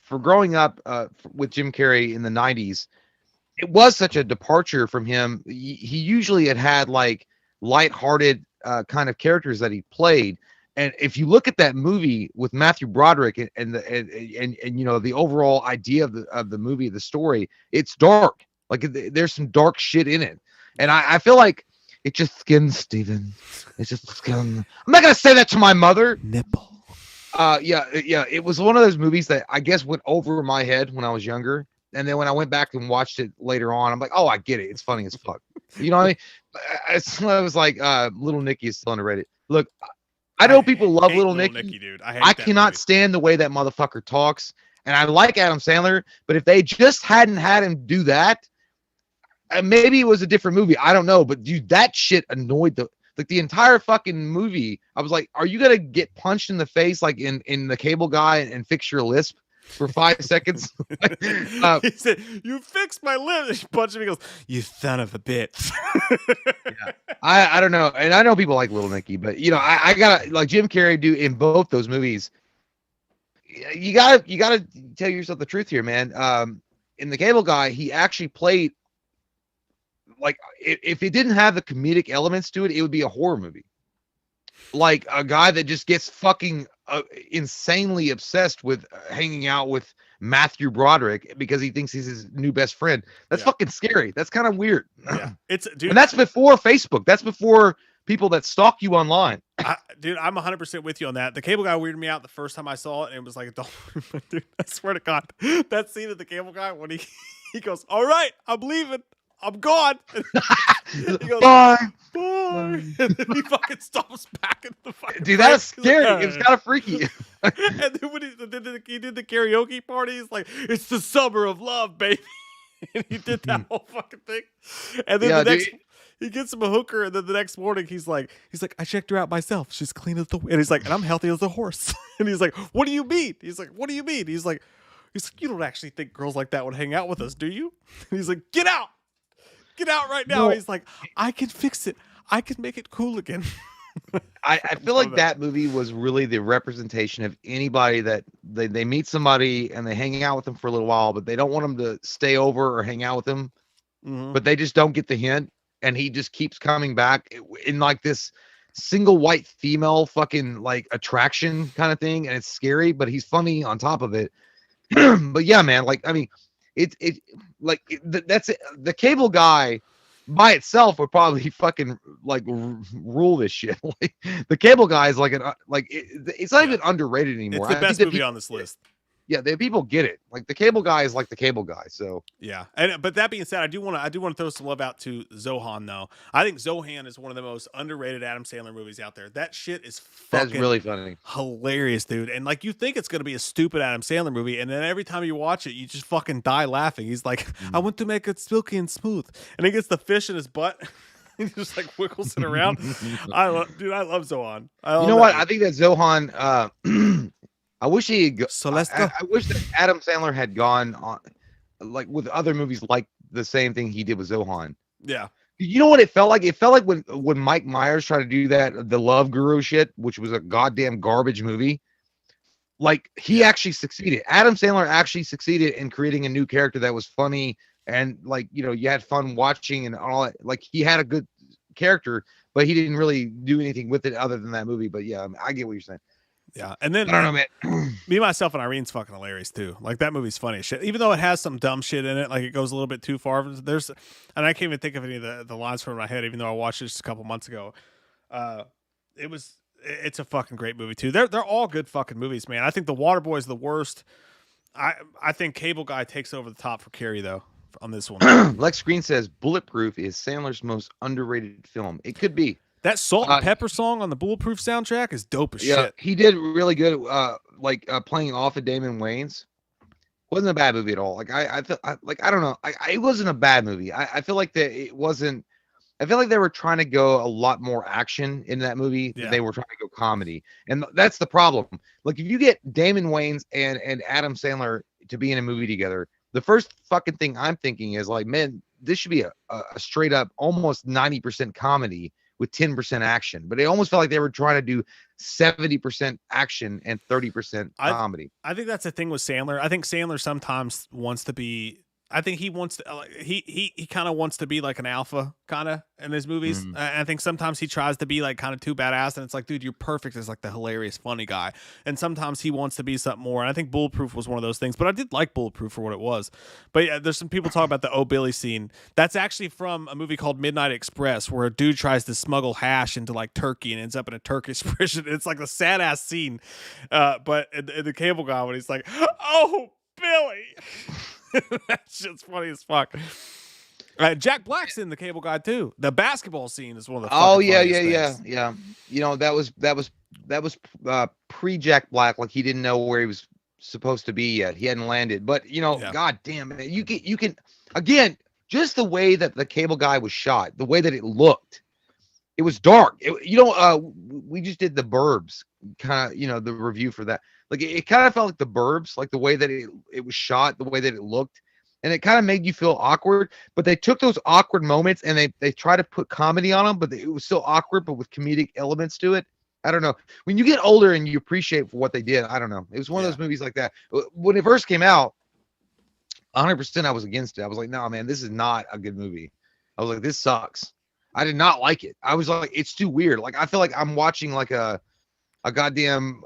for growing up with Jim Carrey in the '90s. It was such a departure from him. He usually had like lighthearted kind of characters that he played. And if you look at that movie with Matthew Broderick and you know the overall idea of the movie, the story, it's dark. Like there's some dark shit in it, and I feel like it just skins Steven. It's just skin. I'm not gonna say that to my mother. Nipple. Yeah. It was one of those movies that I guess went over my head when I was younger, and then when I went back and watched it later on, I'm like, oh, I get it. It's funny as fuck. You know what I mean? I was like, Little Nicky is still underrated. Look, I know people love Little Nicky. Dude. I cannot stand the way that motherfucker talks, and I like Adam Sandler, but if they just hadn't had him do that, maybe it was a different movie. I don't know, but dude, that shit annoyed the entire fucking movie. I was like, are you gonna get punched in the face like in the Cable Guy and fix your lisp for 5 seconds? He said, "You fixed my lip." He punched him. He goes, "You son of a bitch." Yeah. I don't know, and I know people like Little Nicky, but you know, I gotta like Jim Carrey do in both those movies. You gotta tell yourself the truth here, man. In the Cable Guy, he actually played like if it didn't have the comedic elements to it, it would be a horror movie. Like a guy that just gets fucking insanely obsessed with hanging out with Matthew Broderick because he thinks he's his new best friend. That's fucking scary. That's kind of weird. Yeah, it's dude, and that's before Facebook. That's before people that stalk you online. Dude, I'm 100% with you on that. The Cable Guy weirded me out the first time I saw it, and it was like, dude, I swear to God, that scene of the Cable Guy when he goes, "All right, I'm leaving. I'm gone." He goes, Bye. "Bye." And then he fucking stomps back into the fucking Dude, that was scary. Like, It was kind of freaky. and then when he did the karaoke party, he's like, "It's the summer of love, baby." And he did that whole fucking thing. And then he gets him a hooker, and then the next morning he's like, "I checked her out myself. She's clean as the," and he's like, "And I'm healthy as a horse." And he's like, "What do you mean?" He's like, "What do you mean?" He's like, "You don't actually think girls like that would hang out with us, do you?" And he's like, "Get out. Get out right now." No. He's like, "I can fix it. I can make it cool again." I feel like that movie was really the representation of anybody that they meet somebody and they hang out with them for a little while, but they don't want them to stay over or hang out with them, but they just don't get the hint. And he just keeps coming back in like this single white female fucking like attraction kind of thing. And it's scary, but he's funny on top of it. But yeah, man, like, I mean, that's it. The Cable Guy by itself would probably fucking like rule this shit. Like the Cable Guy is like it's not even underrated anymore. It's the best movie on this list. Yeah, the people get it. Like the Cable Guy is like the Cable Guy. So yeah, but that being said, I do want to throw some love out to Zohan though. I think Zohan is one of the most underrated Adam Sandler movies out there. That shit is fucking that's really funny, hilarious, dude. And like you think it's gonna be a stupid Adam Sandler movie, and then every time you watch it, you just fucking die laughing. He's like, "I want to make it silky and smooth," and he gets the fish in his butt. He just like wiggles it around. I love Zohan. You know what? I think that Zohan. I wish he had so let's go. I wish that Adam Sandler had gone on like with other movies like the same thing he did with Zohan. Yeah. You know what it felt like? It felt like when Mike Myers tried to do that, the Love Guru shit, which was a goddamn garbage movie. Like he actually succeeded. Adam Sandler actually succeeded in creating a new character that was funny and like, you know, you had fun watching and all that. Like he had a good character, but he didn't really do anything with it other than that movie. But yeah, I get what you're saying. Yeah, and then I don't know, man. Me, Myself, and Irene's fucking hilarious too. Like that movie's funny as shit. Even though it has some dumb shit in it, like it goes a little bit too far. And I can't even think of any of the lines from my head, even though I watched it just a couple months ago. It's a fucking great movie too. They're all good fucking movies, man. I think The Waterboy is the worst. I think Cable Guy takes over the top for Carrie though on this one. Lex Green says Bulletproof is Sandler's most underrated film. It could be. That Salt and Pepper song on the Bulletproof soundtrack is dope as shit. He did really good. Playing off of Damon Wayans wasn't a bad movie at all. Like I don't know. It wasn't a bad movie. I feel like that it wasn't. I feel like they were trying to go a lot more action in that movie than they were trying to go comedy, and that's the problem. Like if you get Damon Wayans and Adam Sandler to be in a movie together, the first fucking thing I'm thinking is like, man, this should be a straight up almost 90% comedy with 10% action, but it almost felt like they were trying to do 70% action and 30% comedy. I think that's the thing with Sandler. I think Sandler sometimes wants to be. I think he wants to. He kind of wants to be like an alpha kind of in his movies. I think sometimes he tries to be like kind of too badass, and it's like, dude, you're perfect as like the hilarious, funny guy. And sometimes he wants to be something more. And I think Bulletproof was one of those things. But I did like Bulletproof for what it was. But yeah, there's some people talk about the Oh Billy scene. That's actually from a movie called Midnight Express, where a dude tries to smuggle hash into like Turkey and ends up in a Turkish prison. It's like a sad ass scene. But in the Cable Guy, when he's like, "Oh Billy." That shit's funny as fuck. Jack Black's in the Cable Guy too. The basketball scene is one of the yeah. You know, that was pre Jack Black. Like he didn't know where he was supposed to be yet. He hadn't landed. But you know, god damn it, you can again, just the way that the Cable Guy was shot, the way that it looked, it was dark. We just did the Burbs kind of, you know, the review for that. Like it kind of felt like the Burbs, like the way that it was shot, the way that it looked, and it kind of made you feel awkward. But they took those awkward moments and they try to put comedy on them, but it was still awkward, but with comedic elements to it. I don't know. When you get older and you appreciate what they did, I don't know. It was one of those movies like that. When it first came out, 100% I was against it. I was like, no, man, this is not a good movie. I was like, this sucks. I did not like it. I was like, it's too weird. Like I feel like I'm watching like a goddamn.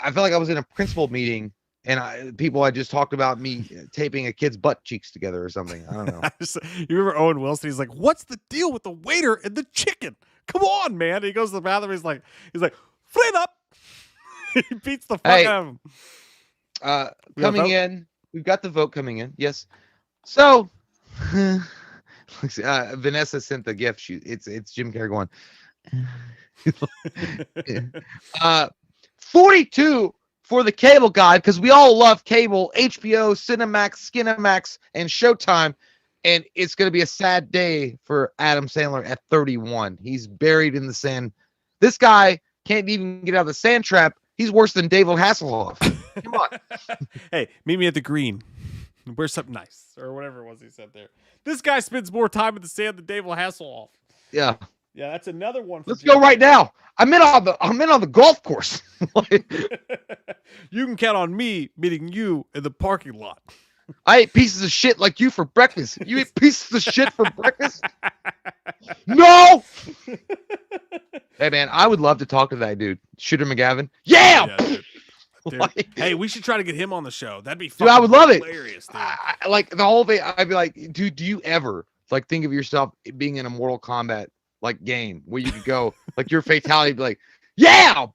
I felt like I was in a principal meeting and people had just talked about me taping a kid's butt cheeks together or something. I don't know. You remember Owen Wilson? He's like, "What's the deal with the waiter and the chicken? Come on, man!" He goes to the bathroom. He's like, "Flip up!" He beats the fuck out of him. Coming in, we've got the vote coming in. Yes. So, Vanessa sent the gift. It's Jim Carrey going. 42 for the Cable Guy, because we all love cable, HBO, Cinemax, Skinemax, and Showtime. And it's going to be a sad day for Adam Sandler at 31. He's buried in the sand. This guy can't even get out of the sand trap. He's worse than David Hasselhoff. Come on. Hey, meet me at the green. Wear something nice, or whatever it was he said there. This guy spends more time in the sand than David Hasselhoff. Yeah. Yeah, that's another one. Let's go right now. I'm in on the golf course. You can count on me meeting you in the parking lot. I ate pieces of shit like you for breakfast. You eat pieces of shit for breakfast? No. Hey man, I would love to talk to that dude, Shooter McGavin. Yeah. Dude. Hey, we should try to get him on the show. That'd be dude, I would love hilarious, it. I like the whole thing. I'd be like, dude, do you ever like think of yourself being in a Mortal Kombat like game where you could go like your fatality be like, yeah.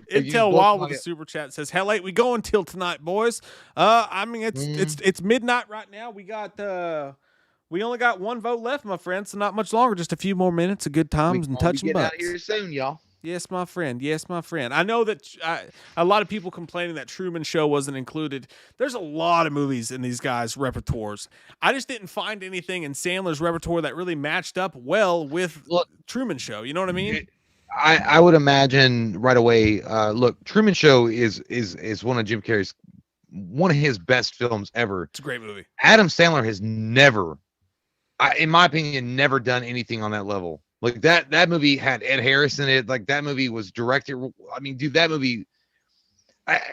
Intel Wild with the super chat says, "How late we go until tonight, boys?" I mean it's midnight right now. We only got one vote left, my friend, so not much longer. Just a few more minutes of good times and touching butts. Out of here soon, y'all. Yes, my friend. Yes, my friend. I know that a lot of people complaining that Truman Show wasn't included. There's a lot of movies in these guys' repertoires. I just didn't find anything in Sandler's repertoire that really matched up well with Truman Show. You know what I mean? I would imagine right away. Look, Truman Show is one of Jim Carrey's one of his best films ever. It's a great movie. Adam Sandler has never, in my opinion, never done anything on that level. Like that movie had Ed Harris in it. Like that movie was directed. I mean, dude, that movie.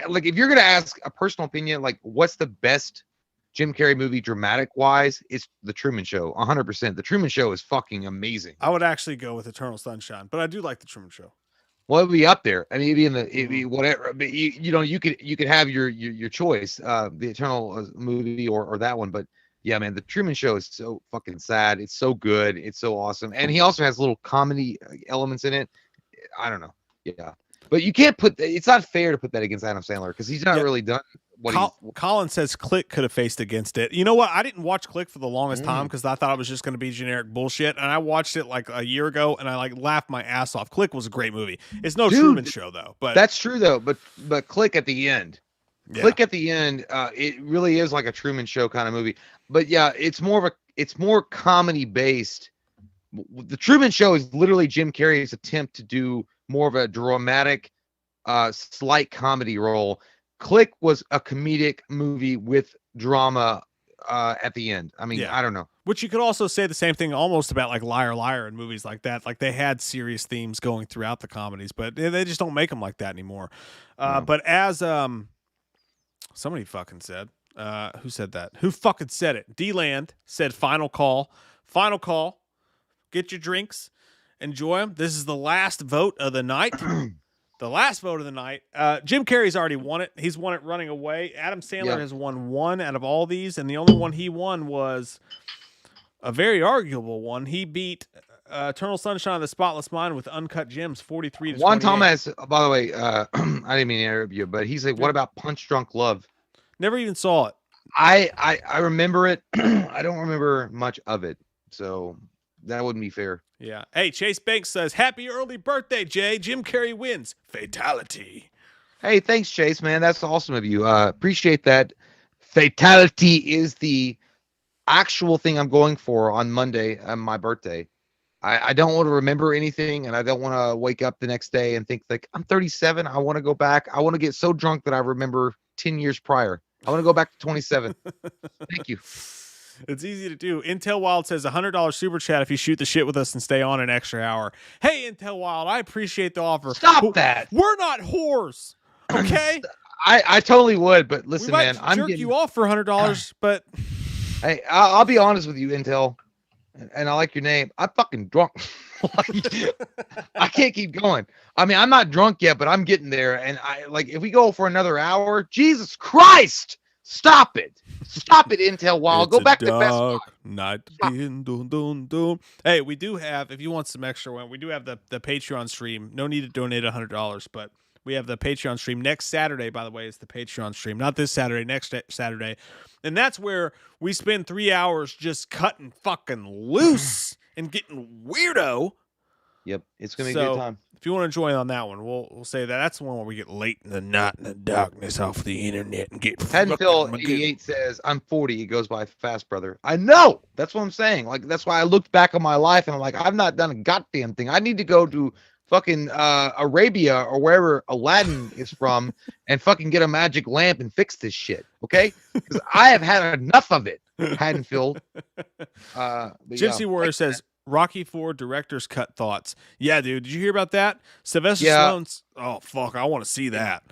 Like if you're gonna ask a personal opinion, like what's the best Jim Carrey movie, dramatic wise, it's The Truman Show. 100%. The Truman Show is fucking amazing. I would actually go with Eternal Sunshine, but I do like the Truman Show. Well, it'd be up there. I mean, it'd be whatever. But you could have your choice, the Eternal movie or that one. But yeah, man, the Truman Show is so fucking sad. It's so good. It's so awesome, and he also has little comedy elements in it. I don't know. Yeah, but you can't put. It's not fair to put that against Adam Sandler because he's not really done what Colin says Click could have faced against it. You know what? I didn't watch Click for the longest time because I thought it was just going to be generic bullshit. And I watched it like a year ago, and I like laughed my ass off. Click was a great movie. It's no Truman Show though. But that's true though. But Click at the end. Yeah. Click at the end. It really is like a Truman Show kind of movie. But yeah, it's more comedy based. The Truman Show is literally Jim Carrey's attempt to do more of a dramatic, slight comedy role. Click was a comedic movie with drama at the end. I mean, I don't know. Which you could also say the same thing almost about like Liar Liar and movies like that. Like they had serious themes going throughout the comedies, but they just don't make them like that anymore. But as somebody fucking said, who said that? Who fucking said it? D-Land said final call. Final call. Get your drinks. Enjoy them. This is the last vote of the night. The last vote of the night. Jim Carrey's already won it. He's won it running away. Adam Sandler has won one out of all these, and the only one he won was a very arguable one. He beat Eternal Sunshine of the Spotless Mind with Uncut Gems, 43 to 28. Juan Thomas, by the way, I didn't mean to interrupt you, but he's like, what about Punch Drunk Love? Never even saw it. I remember it. I don't remember much of it, so that wouldn't be fair. Yeah. Hey, Chase Banks says, happy early birthday, Jay. Jim Carrey wins. Fatality. Hey, thanks, Chase, man. That's awesome of you. Appreciate that. Fatality is the actual thing I'm going for on Monday, on my birthday. I don't want to remember anything, and I don't want to wake up the next day and think, like, I'm 37. I want to go back. I want to get so drunk that I remember 10 years prior. I want to go back to 27. Thank you. It's easy to do. Intel Wild says $100 super chat if you shoot the shit with us and stay on an extra hour. Hey, Intel Wild, I appreciate the offer. Stop that. We're not whores, okay? I totally would, but listen, we might man, I'm jerk you off for $100, but hey, I'll be honest with you, Intel, and I like your name. I'm fucking drunk. I can't keep going. I mean, I'm not drunk yet, but I'm getting there. And if we go for another hour, Jesus Christ. Stop it. Stop it, Intel Wild. Go back to Best Buy. Night in dun, dun, dun. Hey, we do have, if you want some extra one, we do have the Patreon stream. No need to donate $100, but we have the Patreon stream. Next Saturday, by the way, is the Patreon stream. Not this Saturday, next Saturday. And that's where we spend 3 hours just cutting fucking loose and getting weirdo. Yep, it's going to be a good time. If you want to join on that one, we'll say that. That's the one where we get late in the night in the darkness off the internet and get Haddonfield 88 says, I'm 40. It goes by fast, brother. I know. That's what I'm saying. Like, that's why I looked back on my life and I'm like, I've not done a goddamn thing. I need to go to fucking Arabia or wherever Aladdin is from and fucking get a magic lamp and fix this shit. Okay? Because I have had enough of it, Haddonfield. Gypsy Warrior says, Rocky IV director's cut thoughts. Yeah, dude. Did you hear about that? Sylvester Stallone's. Oh, fuck. I want to see that.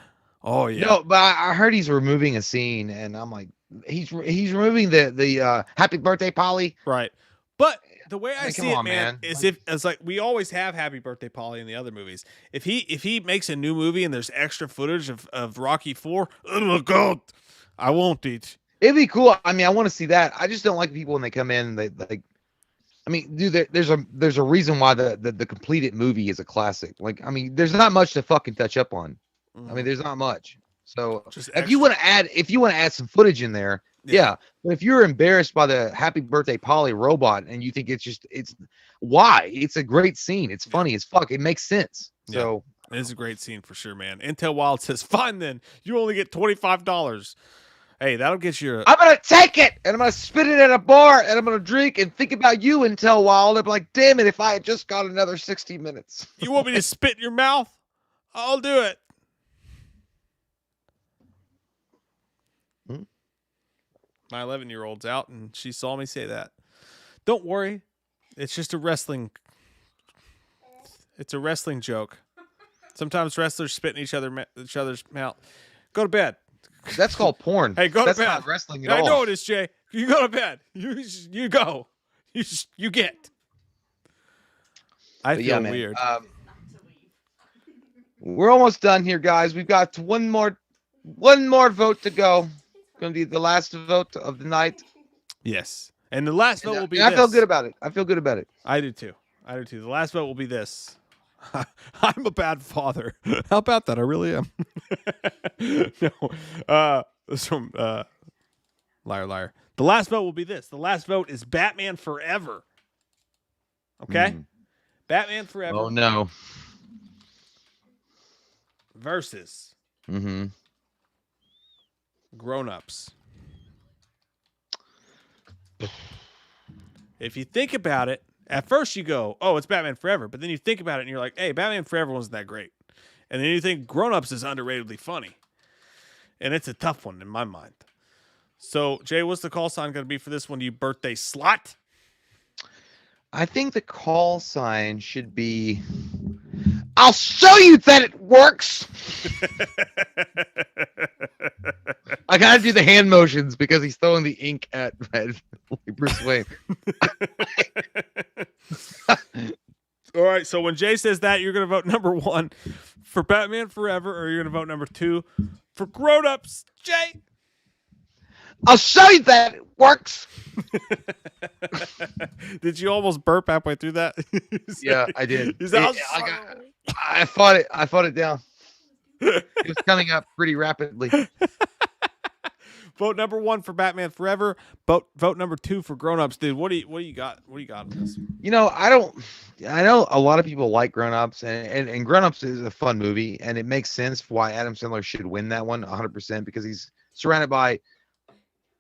Oh, yeah. No, but I heard he's removing a scene, and I'm like, he's removing the Happy Birthday, Polly. Right. But the way I see it, man, is if it's like we always have Happy Birthday, Polly in the other movies. If he makes a new movie and there's extra footage of Rocky IV, oh my God, I want it. It'd be cool. I mean, I want to see that. I just don't like people when they come in and they like. I mean, dude, there's a reason why the completed movie is a classic. Like, I mean, there's not much to fucking touch up on. I mean, there's not much. So if you want to add some footage in there, yeah. But if you're embarrassed by the Happy Birthday Polly robot and you think it's why? It's a great scene. It's funny as fuck. It makes sense. So it is a great scene for sure, man. Intel Wild says, fine then. You only get $25. Hey, that'll get you. I'm going to take it, and I'm going to spit it at a bar, and I'm going to drink and think about you Intel Wild. I'm like, damn it, if I had just got another 60 minutes. You want me to spit in your mouth? I'll do it. My 11-year-old's out, and she saw me say that. Don't worry. It's just a wrestling. It's a wrestling joke. Sometimes wrestlers spit in each other's mouth. Go to bed. That's called porn. Hey, go to That's bed. not wrestling at I all. know it is, Jay. You go to bed. You go. You get. I But feel yeah, man, weird. We're almost done here, guys. We've got one more vote to go. Going to be the last vote of the night. Yes. And the last vote will be I this. feel good about it. I feel good about it. I do too. The last vote will be this. I'm a bad father. How about that? I really am. No. This from Liar. The last vote will be this. The last vote is Batman Forever. Okay? Batman Forever. Oh, no. Versus Grown-Ups. If you think about it, at first you go, oh, it's Batman Forever. But then you think about it and you're like, hey, Batman Forever wasn't that great. And then you think Grown-Ups is underratedly funny. And it's a tough one in my mind. So, Jay, what's the call sign going to be for this one, you birthday slut? I think the call sign should be, I'll show you that it works. I got to do the hand motions because he's throwing the ink at Bruce Wayne. All right, so when Jay says that, you're going to vote number 1 for Batman Forever, or you're going to vote number 2 for Grown-Ups. Jay? I'll show you that it works. Did you almost burp halfway through that? Yeah, I did. I fought it. I fought it down. It was coming up pretty rapidly. Vote number 1 for Batman Forever. Vote number 2 for Grown-Ups. Dude, what do you got? What do you got on this? You know, I know a lot of people like Grown-Ups, and Grown-Ups is a fun movie, and it makes sense why Adam Sandler should win that one 100% because he's surrounded by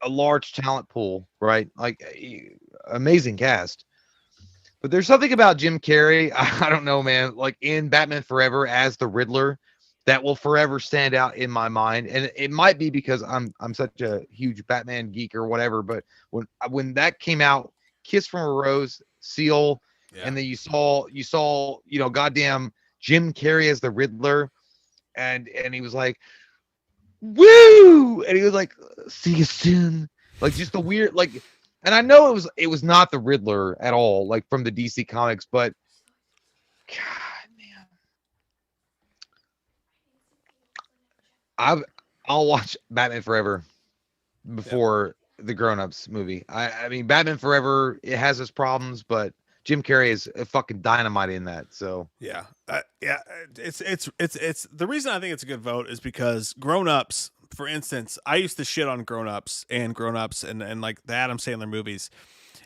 a large talent pool, right? Like amazing cast. But there's something about Jim Carrey, I don't know, man, like in Batman Forever as the Riddler that will forever stand out in my mind. And it might be because I'm such a huge Batman geek or whatever, but when that came out, Kiss from a Rose, Seal, and then you saw, goddamn Jim Carrey as the Riddler, and he was like, woo, and he was like, see you soon, like just the weird, like, and I know it was not the Riddler at all, like from the DC comics, but God, man, I'll watch Batman Forever before the Grown-Ups movie. I mean, Batman Forever, it has its problems, but Jim Carrey is a fucking dynamite in that. So it's the reason I think it's a good vote is because Grown-Ups, for instance, I used to shit on Grown-Ups and like the Adam Sandler movies,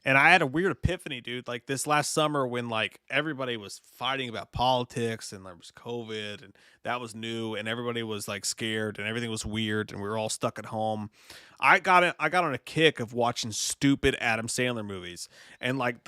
and I had a weird epiphany, dude. Like this last summer when like everybody was fighting about politics and there was COVID and that was new and everybody was like scared and everything was weird and we were all stuck at home. I got on a kick of watching stupid Adam Sandler movies and like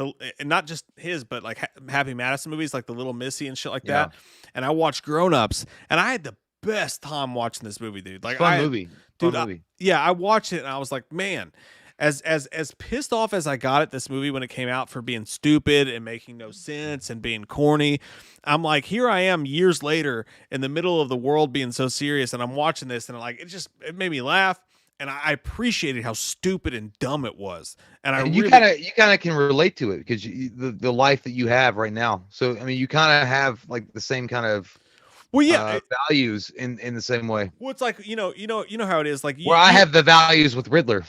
and not just his, but like Happy Madison movies, like the Little Missy and shit like that. And I watched Grown-Ups and I had the best time watching this movie, dude. Like fun movie. I watched it and I was like, man, as pissed off as I got at this movie when it came out for being stupid and making no sense and being corny, I'm like, here I am years later in the middle of the world being so serious, and I'm watching this and it made me laugh, and I appreciated how stupid and dumb it was. And you kind of can relate to it because the life that you have right now. So I mean, you kind of have like the same kind of values in the same way. Well, it's like you know how it is. Like I have the values with Riddler.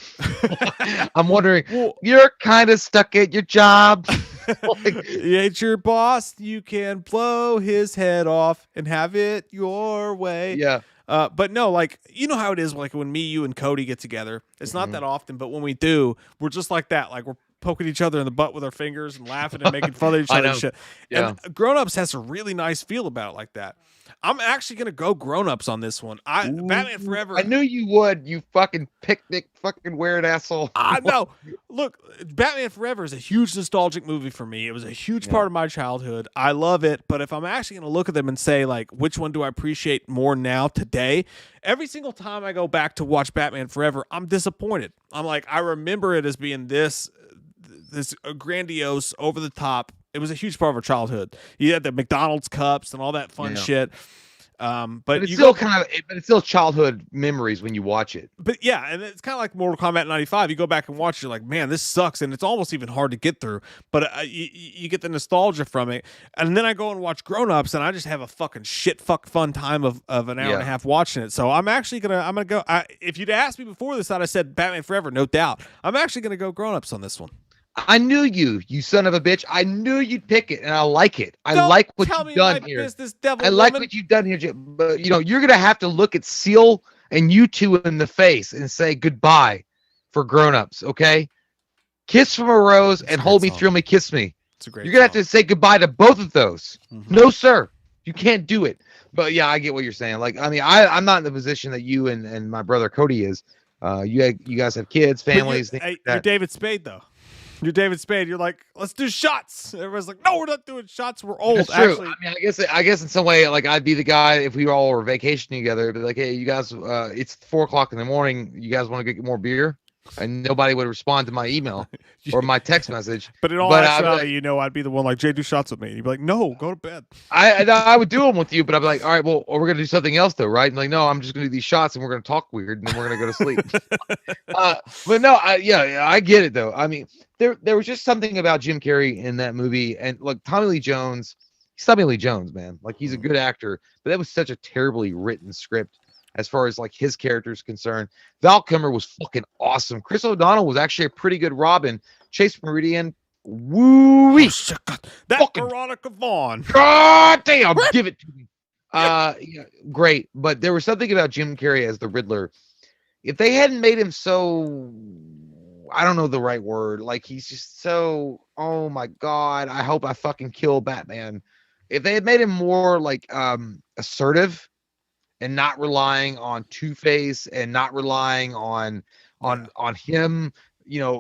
I'm wondering, you're kind of stuck at your job. Like, you hate your boss, you can blow his head off and have it your way. Yeah. But no, like you know how it is. Like when me, you, and Cody get together, it's not that often, but when we do, we're just like that. Like we're poking each other in the butt with our fingers and laughing and making fun of each other and shit. Yeah. And Grown-Ups has a really nice feel about it like that. I'm actually gonna go Grown-Ups on this one. Batman Forever. I knew you would. You fucking picnic, fucking weird asshole. I know. Look, Batman Forever is a huge nostalgic movie for me. It was a huge part of my childhood. I love it. But if I'm actually gonna look at them and say like, which one do I appreciate more now today? Every single time I go back to watch Batman Forever, I'm disappointed. I'm like, I remember it as being this grandiose, over the top. It was a huge part of our childhood. You had the McDonald's cups and all that fun shit. But But it's you still go, but it's still childhood memories when you watch it. but yeah, and it's kind of like Mortal Kombat 95. You go back and watch, you're like, man, this sucks, and it's almost even hard to get through. But you get the nostalgia from it, and then I go and watch Grown Ups, and I just have a fucking fun time of an hour and a Yeah. half watching it. So I'm gonna go. If you'd asked me before this, I'd have said Batman Forever, no doubt. I'm actually gonna go Grown Ups on this one. I knew you son of a bitch. I knew you'd pick it, and I like it. I Don't like what tell you've me done my here. business, devil I like woman. what you've done here, Jim. But you're gonna have to look at Seal and you two in the face and say goodbye for grown-ups, okay? Kiss from a rose It's a and great hold me, song. thrill me, kiss me. It's a great. You're gonna have to say goodbye to both of those. Mhm. No, sir. You can't do it. But yeah, I get what you're saying. Like, I mean, I'm not in the position that you and my brother Cody is. You guys have kids, But you're- families, things hey, like you're that. David Spade though. You're David Spade. You're like, let's do shots. Everyone's like, no, we're not doing shots. We're old. That's true. Actually, I mean, I guess in some way, like I'd be the guy if we all were vacationing together. It'd be like, hey, you guys, it's 4 o'clock in the morning. You guys want to get more beer? And nobody would respond to my email or my text message. but in all but actuality, I'd be the one like, Jay, do shots with me. And you'd be like, no, go to bed. I would do them with you, but I'd be like, all right, well, we're gonna do something else though, right? And like, no, I'm just gonna do these shots and we're gonna talk weird and then we're gonna go to sleep. But no, I get it though. I mean, there was just something about Jim Carrey in that movie, and look, Tommy Lee Jones, he's Tommy Lee Jones, man. Like he's a good actor, but that was such a terribly written script as far as like his character is concerned. Val Kilmer was fucking awesome. Chris O'Donnell was actually a pretty good Robin. Chase Meridian, woo Oh, shit, God. That Fucking- Veronica Vaughn. God damn, give it to me. Yeah, great. But there was something about Jim Carrey as the Riddler. If they hadn't made him so, I don't know the right word. Like he's just so, oh my God, I hope I fucking kill Batman. If they had made him more like assertive and not relying on Two-Face and not relying on him,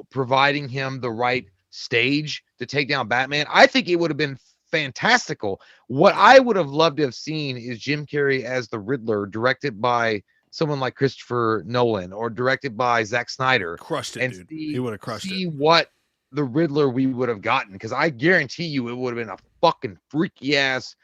providing him the right stage to take down Batman, I think it would have been fantastical. What I would have loved to have seen is Jim Carrey as the Riddler, directed by someone like Christopher Nolan or directed by Zack Snyder. Crushed it, And dude. see- He would have crushed See it. what the Riddler we would have gotten, because I guarantee you it would have been a fucking freaky ass,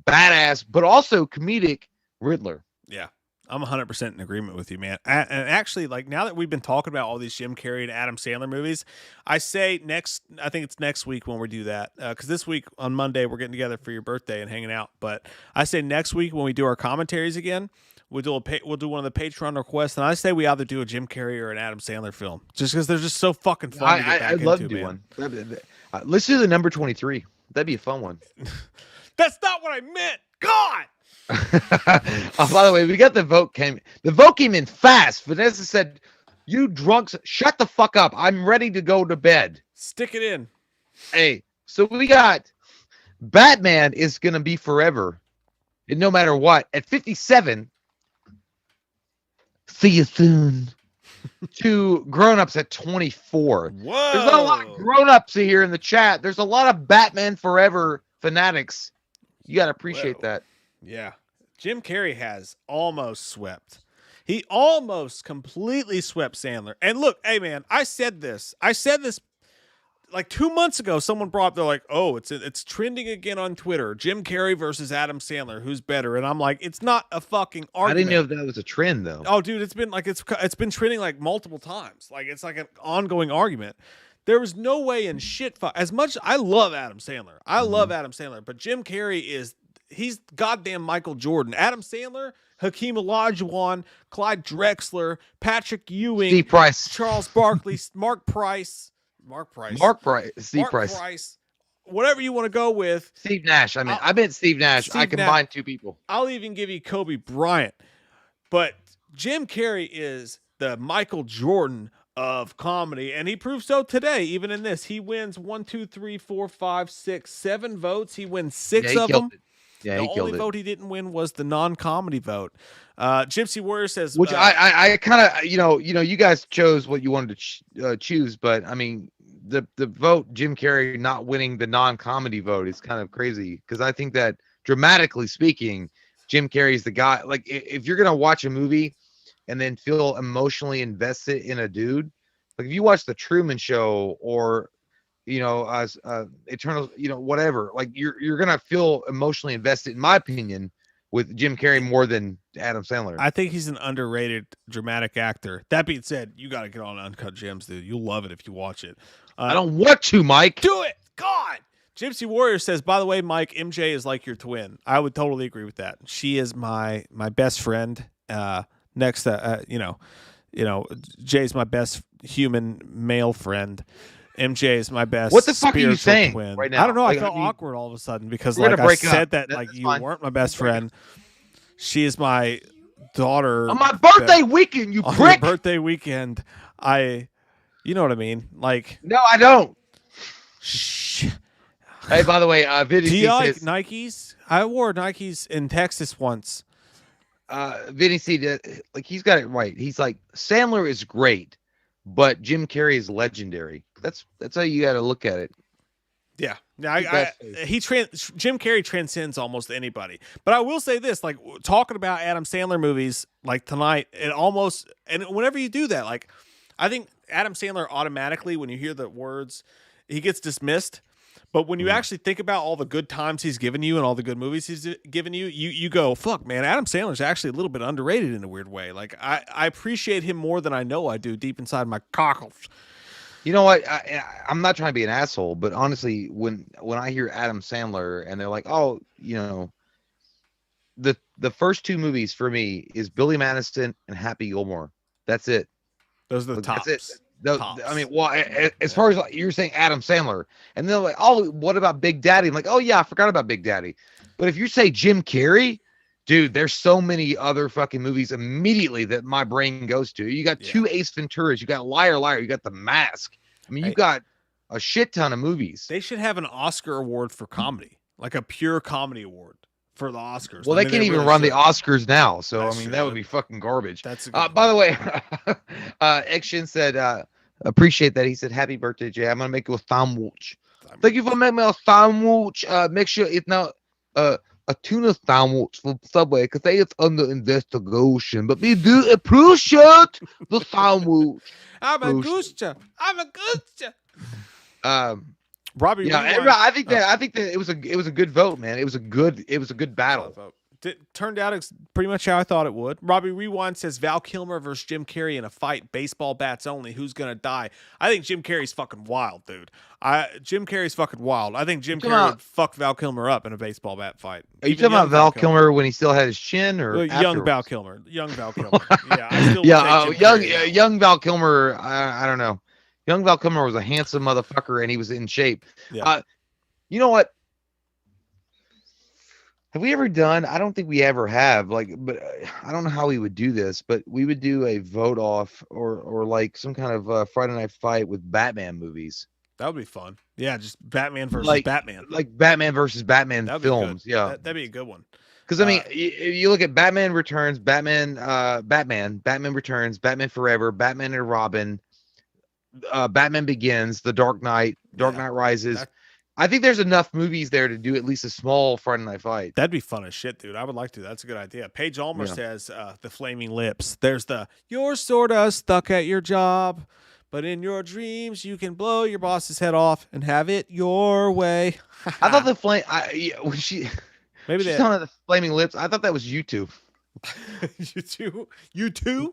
badass, but also comedic Riddler. Yeah. I'm 100% in agreement with you, man. And actually, like now that we've been talking about all these Jim Carrey and Adam Sandler movies, I think it's next week when we do that. Because this week on Monday, we're getting together for your birthday and hanging out. But I say next week when we do our commentaries again, we'll do one of the Patreon requests. And I say we either do a Jim Carrey or an Adam Sandler film. Just because they're just so fucking fun to get back I'd love into, to do man. one. Let's do the number 23. That'd be a fun one. That's not what I meant. God! Oh, by the way, we got the vote came. The vote came in fast. Vanessa said, "You drunks, shut the fuck up. I'm ready to go to bed." Stick it in. Hey, so we got Batman is gonna be forever, and no matter what. At 57, see you soon. To grown-ups at 24. Whoa. There's not a lot of grown-ups here in the chat. There's a lot of Batman Forever fanatics. You gotta appreciate Whoa. that. Yeah. Jim Carrey has almost swept. He almost completely swept Sandler. And look, hey man, I said this like 2 months ago. Someone brought up, they're like, oh, it's trending again on Twitter. Jim Carrey versus Adam Sandler. Who's better? And I'm like, it's not a fucking argument. I didn't know if that was a trend though. Oh, dude, it's been trending like multiple times. Like it's like an ongoing argument. There was no way in shit. As much I love Adam Sandler, but Jim Carrey he's goddamn Michael Jordan. Adam Sandler, Hakeem Olajuwon, Clyde Drexler, Patrick Ewing, Steve Price. Charles Barkley, Mark Price, Steve Price. whatever you want to go with. Steve Nash. I meant Steve Nash. I combined two people. I'll even give you Kobe Bryant. But Jim Carrey is the Michael Jordan of comedy, and he proved so today. Even in this, he wins 1, 2, 3, 4, 5, 6, 7 votes. He wins 6 of them. Yeah, The he only killed it. vote he didn't win was the non-comedy vote. Gypsy Warrior says, Which I kind of, you guys chose what you wanted to choose, but I mean, the vote Jim Carrey not winning the non-comedy vote is kind of crazy, because I think that dramatically speaking, Jim Carrey's the guy. Like if you're gonna watch a movie and then feel emotionally invested in a dude, like if you watch the Truman Show or Eternal, whatever, like you're gonna feel emotionally invested, in my opinion, with Jim Carrey more than Adam Sandler. I think he's an underrated dramatic actor. That being said, you got to get on Uncut Gems, dude. You'll love it if you watch it. I don't want to, Mike. Do it. God. Gypsy Warrior says, by the way, Mike, MJ is like your twin. I would totally agree with that. She is my best friend. Next, Jay's my best human male friend. MJ is my best. What the fuck are you saying twin. right now? I don't know. I felt awkward all of a sudden because like I said that like you weren't my best friend. She is my daughter. On my birthday weekend, you prick. On your birthday weekend, you know what I mean? Like, no, I don't. Shh. Hey, by the way, Vinny do you like says, Nikes? I wore Nikes in Texas once. Vinny C, like he's got it right. He's like Sandler is great, but Jim Carrey is legendary. That's how you got to look at it. Yeah, Jim Carrey transcends almost anybody. But I will say this: like talking about Adam Sandler movies, like tonight, and whenever you do that, like I think Adam Sandler automatically, when you hear the words, he gets dismissed. But when you actually think about all the good times he's given you and all the good movies he's given you, you go, fuck, man, Adam Sandler's actually a little bit underrated in a weird way. Like, I appreciate him more than I know I do deep inside my cockles. You know what? I'm not trying to be an asshole, but honestly, when I hear Adam Sandler and they're like, oh, you know, the first two movies for me is Billy Madison and Happy Gilmore. That's it. Those are the tops. That's it. I mean, well, as far as like, you're saying Adam Sandler, and they're like, oh, what about Big Daddy? I'm like, oh yeah, I forgot about Big Daddy. But if you say Jim Carrey, dude, there's so many other fucking movies immediately that my brain goes to. You got two Ace Venturas, you got Liar Liar, you got The Mask. I mean, you got a shit ton of movies. They should have an Oscar award for comedy, like a pure comedy award for the Oscars. Well, they can't even run the Oscars now, so That's I mean true. that would be fucking garbage. That's by the way, Action said, appreciate that. He said, happy birthday, Jay. I'm gonna make you a sandwich. Thank you for making me a sandwich. Make sure it's not a tuna sandwich from Subway because they it's under investigation. But we do appreciate the sandwich. I'm a gooster. Robbie, yeah, I think that it was a good vote, man. It was a good battle. It turned out pretty much how I thought it would. Robbie Rewind says Val Kilmer versus Jim Carrey in a fight, baseball bats only. Who's gonna die? I think Jim Carrey's fucking wild, dude. Jim Carrey's fucking wild. I think Jim Carrey would fuck Val Kilmer up in a baseball bat fight. Are you talking about Val Kilmer when he still had his chin, or young Val Kilmer? Young Val Kilmer. Yeah, young Val Kilmer. I don't know. Young Val Kilmer was a handsome motherfucker, and he was in shape. Yeah. You know what? Have we ever done? I don't think we ever have. Like, but I don't know how we would do this. But we would do a vote off or like some kind of Friday night fight with Batman movies. That would be fun. Yeah, just Batman versus Batman. Like Batman versus Batman films. Yeah, that'd be a good one. Because I mean, you look at Batman Returns, Batman Returns, Batman Forever, Batman and Robin, Batman Begins, The Dark Knight, Dark Knight Rises. I think there's enough movies there to do at least a small Friday night fight. That'd be fun as shit, dude. I would like to. That's a good idea. Paige Ulmer says the Flaming Lips. There's you're sort of stuck at your job, but in your dreams you can blow your boss's head off and have it your way. I thought the flame. When she's talking about the Flaming Lips. I thought that was U2. U2.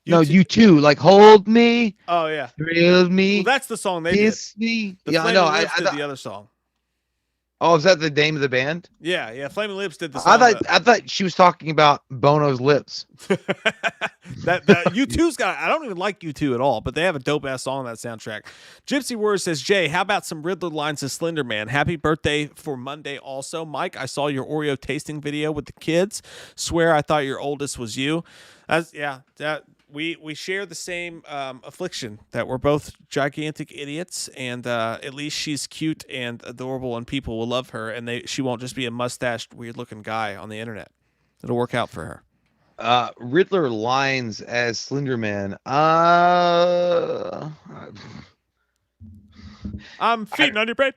No, U2, like hold me. Oh yeah, thrill me. Well, that's the song they kiss did. Me. Yeah, I know. I did the other song. Oh, is that the name of the band? Yeah. Flaming Lips did the song. I thought she was talking about Bono's lips. that U2's got. I don't even like U2 at all, but they have a dope ass song on that soundtrack. Gypsy Word says, Jay, how about some Riddler lines of Slender Man? Happy birthday for Monday, also, Mike. I saw your Oreo tasting video with the kids. Swear I thought your oldest was you. We share the same affliction that we're both gigantic idiots, and at least she's cute and adorable, and people will love her, and she won't just be a mustached, weird-looking guy on the internet. It'll work out for her. Riddler lines as Slender Man. I'm feeding on your brain.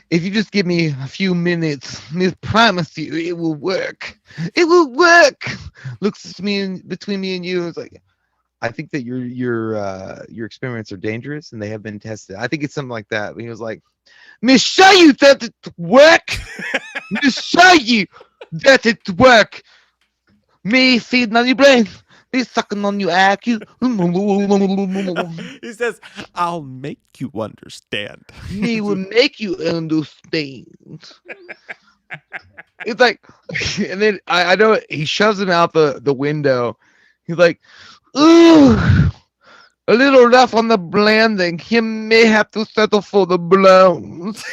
If you just give me a few minutes, I promise you it will work. It will work. Looks at me between me and you. It's like, I think that your experiments are dangerous and they have been tested. I think it's something like that. He was like, "Me show you that it work." me show you that it work. Me feeding on your brain. Me sucking on your IQ. He says, "I'll make you understand." Me will make you understand. It's like, and then I know he shoves him out the window. He's like, ooh, a little rough on the blending. He may have to settle for the blows.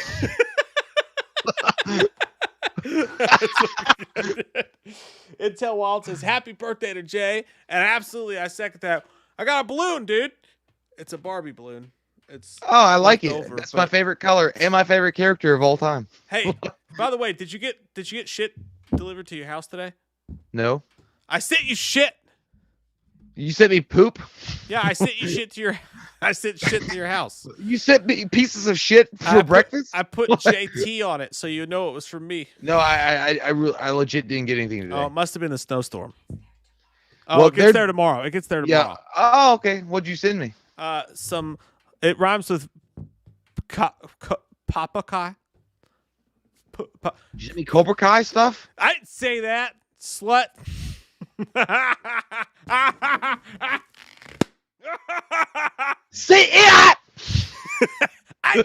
Intel Wild says, "Happy birthday to Jay," and absolutely, I second that. I got a balloon, dude. It's a Barbie balloon. It's I like it. over, That's my favorite color and my favorite character of all time. Hey, by the way, did you get shit delivered to your house today? No, I sent you shit. you sent me poop. Yeah, I sent you shit to your. I sent shit to your house. You sent me pieces of shit for breakfast. I put JT on it so you know it was from me. No, I legit didn't get anything today. Oh, it must have been the snowstorm. Oh, Well, it gets there tomorrow. It gets there tomorrow. Yeah. Oh, okay. What'd you send me? Some. It rhymes with Papa Kai. Did you send me Cobra Kai stuff? I didn't say that, slut. Say it. I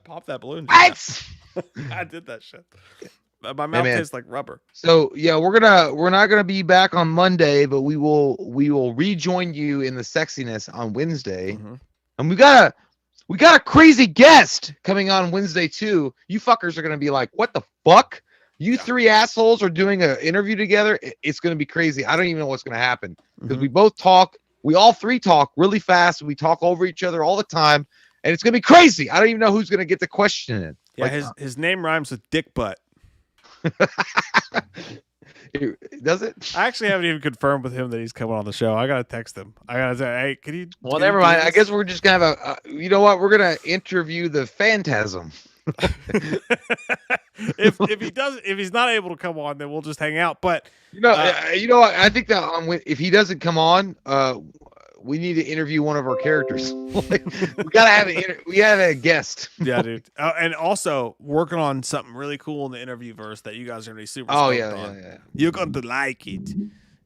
popped that balloon. I did that shit. My mouth tastes like rubber. So yeah, we're not gonna be back on Monday, but we will rejoin you in the sexiness on Wednesday, and we got a crazy guest coming on Wednesday too. You fuckers are gonna be like, what the fuck? You three assholes are doing an interview together. It's gonna be crazy. I don't even know what's gonna happen because we both talk. We all three talk really fast. We talk over each other all the time, and it's gonna be crazy. I don't even know who's gonna get the question in. Yeah, like, his name rhymes with dick butt. Does it? I actually haven't even confirmed with him that he's coming on the show. I gotta text him. I gotta say, hey, can you? Well, never mind. I guess we're just gonna have you know what? We're gonna interview the Phantasm. if he's not able to come on, then we'll just hang out. But you know what? I think that if he doesn't come on, we need to interview one of our characters. Like, we gotta have a guest. Yeah, dude. And also working on something really cool in the interview verse that you guys are gonna be super. Oh stoked on. yeah. You're going to like it.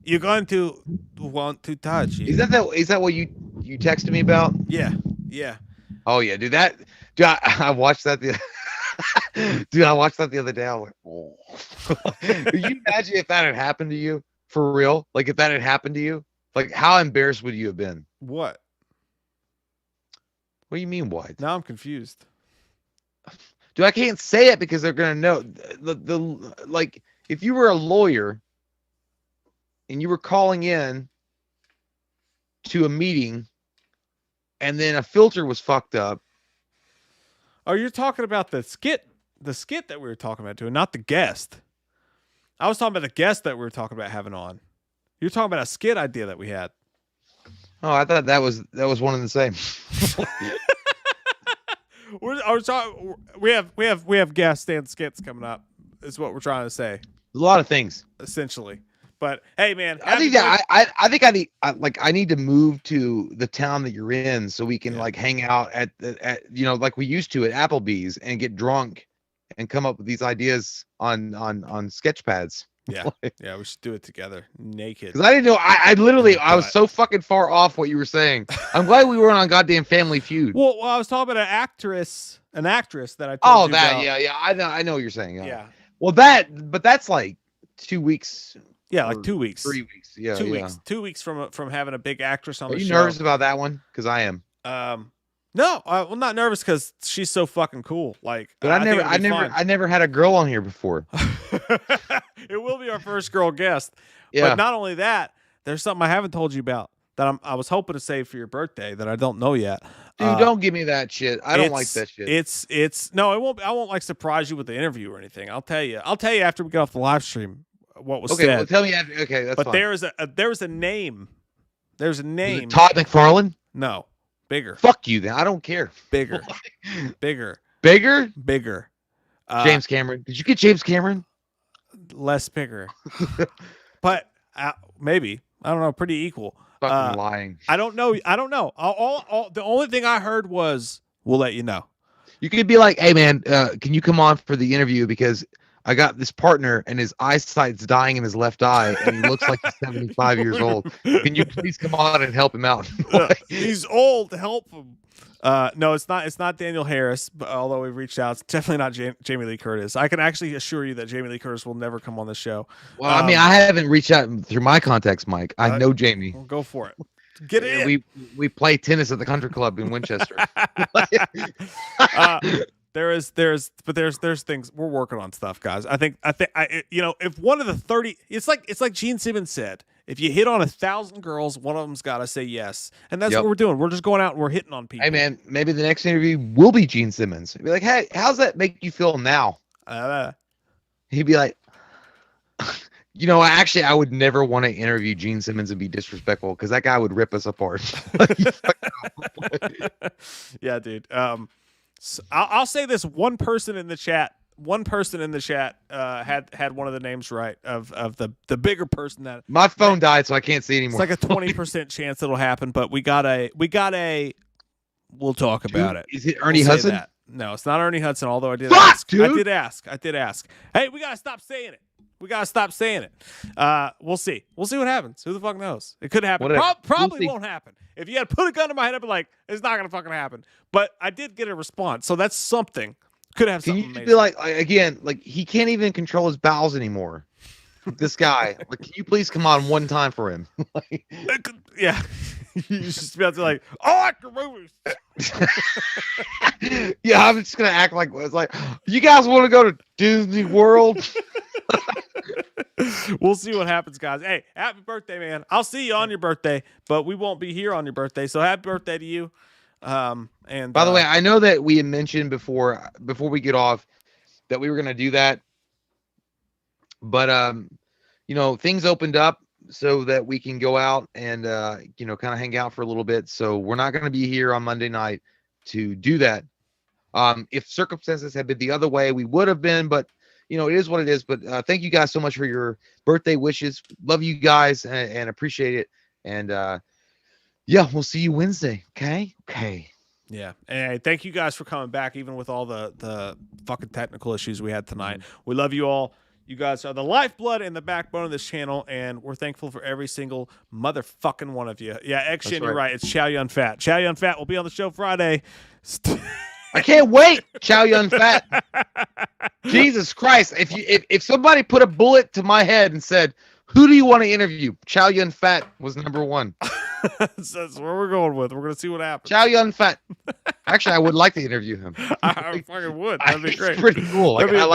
You're going to want to touch it. Is that what you texted me about? Yeah. Oh yeah, dude. I watched that I watched that the other day. I was like, oh. Could you imagine if that had happened to you for real? Like if that had happened to you? Like, how embarrassed would you have been? What? What do you mean, what? Now I'm confused. Dude, I can't say it because they're gonna know. Like, if you were a lawyer and you were calling in to a meeting, and then a filter was fucked up. Oh, you're talking about the skit that we were talking about doing, not the guest. I was talking about the guest that we were talking about having on. You're talking about a skit idea that we had. Oh, I thought that was one and the same. We have guest and skits coming up. Is what we're trying to say. There's a lot of things, essentially. But hey, man, I think I need to move to the town that you're in so we can like hang out at like we used to at Applebee's and get drunk and come up with these ideas on sketch pads. Yeah, yeah, we should do it together, naked. Because I didn't know. I was so fucking far off what you were saying. I'm glad we weren't on goddamn Family Feud. Well, I was talking about an actress that I told you about. Yeah. I know what you're saying. Yeah. Well, that's like 2 weeks. Yeah, like 2 weeks. 3 weeks. Yeah, 2 weeks. 2 weeks from having a big actress on the show. Are you nervous about that one? Because I am. No, I'm not nervous because she's so fucking cool. Like, but I never had a girl on here before. It will be our first girl guest. Yeah. But not only that, there's something I haven't told you about that I was hoping to save for your birthday that I don't know yet. Dude, don't give me that shit. I don't like that shit. No, it won't. I won't like surprise you with the interview or anything. I'll tell you after we get off the live stream what was said. Well, tell me after. Okay, that's fine. But there was a name. There's a name. Todd McFarlane? No, bigger. Fuck you then. I don't care. Bigger. James Cameron. Did you get James Cameron? Less bigger. But maybe. I don't know. Pretty equal. Fucking lying. I don't know. All the only thing I heard was we'll let you know. You could be like, hey man, can you come on for the interview because I got this partner and his eyesight's dying in his left eye and he looks like he's 75 years old. Can you please come on and help him out? He's old. Help him. No, it's not. It's not Daniel Harris. But although we reached out, it's definitely not Jamie Lee Curtis. I can actually assure you that Jamie Lee Curtis will never come on the show. Well, I mean, I haven't reached out through my contacts, Mike. I know Jamie. Well, go for it. Get in. We play tennis at the country club in Winchester. There's things we're working on stuff, guys. I think if one of the 30, it's like Gene Simmons said, if you hit on 1,000 girls, one of them's got to say yes, and that's what we're doing. We're just going out and we're hitting on people. Hey man, maybe the next interview will be Gene Simmons. Be like, hey, how's that make you feel now? He'd be like, actually, I would never want to interview Gene Simmons and be disrespectful because that guy would rip us apart. Yeah, dude. So I'll say this: one person in the chat had one of the names right of the bigger person that my phone died, so I can't see anymore. It's like a 20% chance it'll happen, but we got a. We'll talk about it. Is it Ernie Hudson? No, it's not Ernie Hudson. Although I did dude. I did ask. Hey, we gotta stop saying it. We'll see. We'll see what happens. Who the fuck knows? It could happen. Probably won't happen. If you had put a gun to my head, I'd be like, it's not gonna fucking happen. But I did get a response, so that's something. Could have something. Can you be like again? Like he can't even control his bowels anymore. This guy. Like, can you please come on one time for him? Yeah. You just be able to like, I like your movies. Yeah, I'm just gonna act like it's like you guys want to go to Disney World. We'll see what happens, guys. Hey, happy birthday, man. I'll see you on your birthday, but we won't be here on your birthday. So happy birthday to you. And by the way, I know that we had mentioned before we get off that we were gonna do that, but things opened up so that we can go out and kind of hang out for a little bit. So we're not gonna be here on Monday night to do that. If circumstances had been the other way, we would have been, but it is what it is. But thank you guys so much for your birthday wishes. Love you guys and appreciate it. And we'll see you Wednesday. Okay. Yeah. And thank you guys for coming back, even with all the fucking technical issues we had tonight. We love you all. You guys are the lifeblood and the backbone of this channel, and we're thankful for every single motherfucking one of you. Yeah, X-Shin, you're right. It's Chow Yun Fat. Chow Yun Fat will be on the show Friday. I can't wait, Chow Yun Fat. Jesus Christ. If somebody put a bullet to my head and said, who do you want to interview? Chow Yun Fat was number one. That's where we're going with. We're going to see what happens. Chow Yun Fat. Actually, I would like to interview him. I fucking would. That'd be great. It's pretty cool. Like,